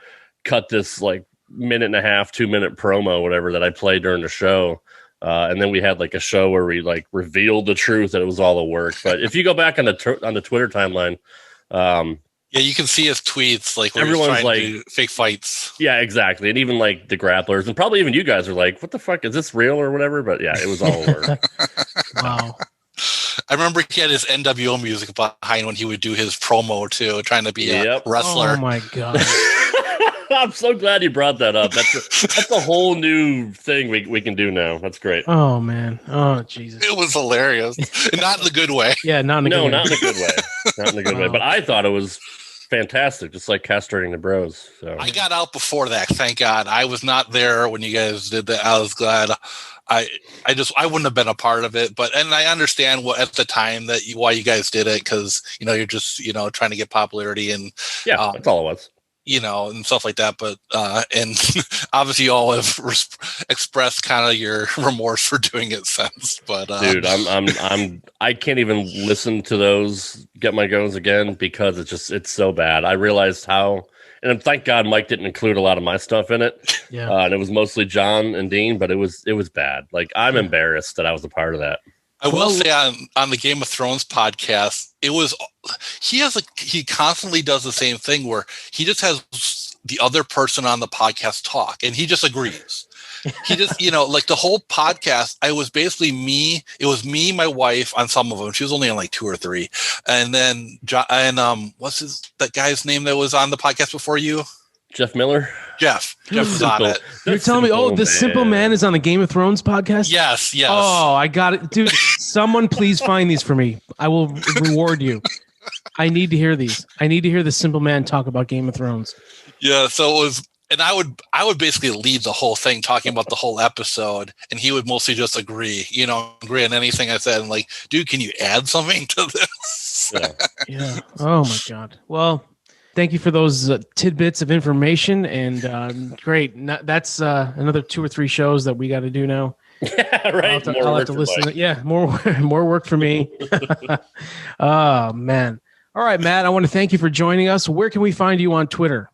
cut this like 1.5-minute, 2-minute promo, whatever, that I played during the show, and then we had like a show where we like revealed the truth that it was all a work. But if you go back on the Twitter timeline, you can see his tweets, like where everyone's like to do fake fights. Yeah, exactly, and even like the grapplers, and probably even you guys are like, "What the fuck is this real or whatever?" But yeah, it was all a work. Wow. I remember he had his NWO music behind when he would do his promo too, trying to be a wrestler. Oh my god! I'm so glad you brought that up. That's a whole new thing we can do now. That's great. Oh man! Oh Jesus! It was hilarious, not in the good way. Yeah, not in a good way. Not in a good way. Not in a good way. But I thought it was fantastic, just like castrating the bros. So I got out before that. Thank God. I was not there when you guys did that. I was glad. I wouldn't have been a part of it, and I understand at the time why you guys did it, because you're just trying to get popularity, and that's all it was, and stuff like that. But and obviously you all have expressed kind of your remorse for doing it since. But dude, I can't even listen to those Get My Goes again because it's so bad. I realized how. And thank God Mike didn't include a lot of my stuff in it. Yeah. And it was mostly John and Dean, but it was bad. Like, I'm embarrassed that I was a part of that. I will say on the Game of Thrones podcast, he constantly does the same thing where he just has the other person on the podcast talk, and he just agrees. He just, like the whole podcast, it was basically me. It was me, my wife on some of them. She was only on like 2 or 3. And then, what's that guy's name that was on the podcast before you? Jeff Miller. Jeff was on it. You're telling me, the Simple Man is on the Game of Thrones podcast? Yes. Oh, I got it. Dude, someone please find these for me. I will reward you. I need to hear these. I need to hear the Simple Man talk about Game of Thrones. Yeah, so it was. And I would basically lead the whole thing, talking about the whole episode, and he would mostly just agree on anything I said. And like, dude, can you add something to this? Yeah. Oh my God. Well, thank you for those tidbits of information, and great. That's another 2 or 3 shows that we got to do now. Yeah, right. I'll have to listen. Yeah, more work for me. Oh man. All right, Matt, I want to thank you for joining us. Where can we find you on Twitter?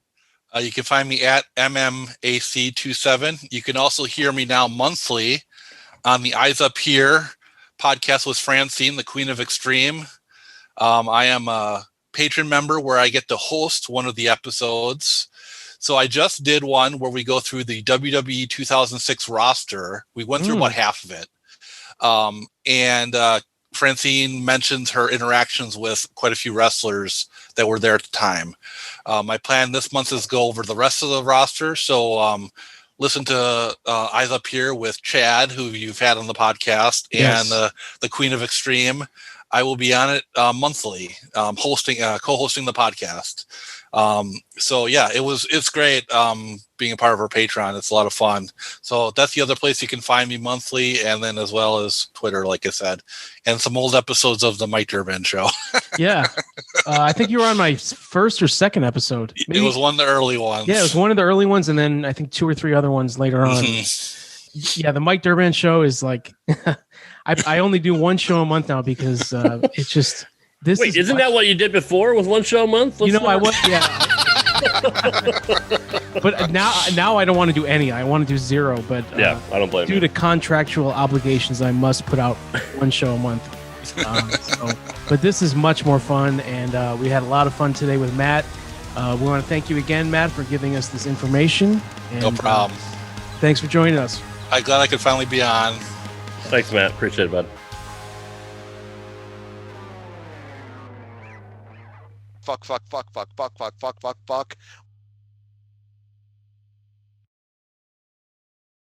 You can find me at MMAC27. You can also hear me now monthly on the Eyes Up Here podcast with Francine, the Queen of Extreme. I am a patron member where I get to host one of the episodes. So I just did one where we go through the WWE 2006 roster. We went through about half of it. And Francine mentions her interactions with quite a few wrestlers that were there at the time. My plan this month is to go over the rest of the roster. So listen to Eyes Up Here with Chad, who you've had on the podcast, and the Queen of Extreme. I will be on it monthly, co-hosting the podcast. So yeah, it's great being a part of our Patreon. It's a lot of fun. So that's the other place you can find me monthly, and then as well as Twitter, like I said, and some old episodes of the Mike Durband show. Yeah. I think you were on my first or second episode. Maybe. It was one of the early ones. Yeah, it was one of the early ones, and then I think 2 or 3 other ones later on. Yeah, the Mike Durband show is like I only do one show a month now because it's just this. Wait, isn't that what you did before? Was one show a month? I was. Yeah. But now I don't want to do any. I want to do 0. But yeah, I don't blame you. Due to contractual obligations, I must put out one show a month. But this is much more fun, and we had a lot of fun today with Matt. We want to thank you again, Matt, for giving us this information. And, no problem. Thanks for joining us. I'm glad I could finally be on. Thanks, Matt. Appreciate it, bud. Fuck.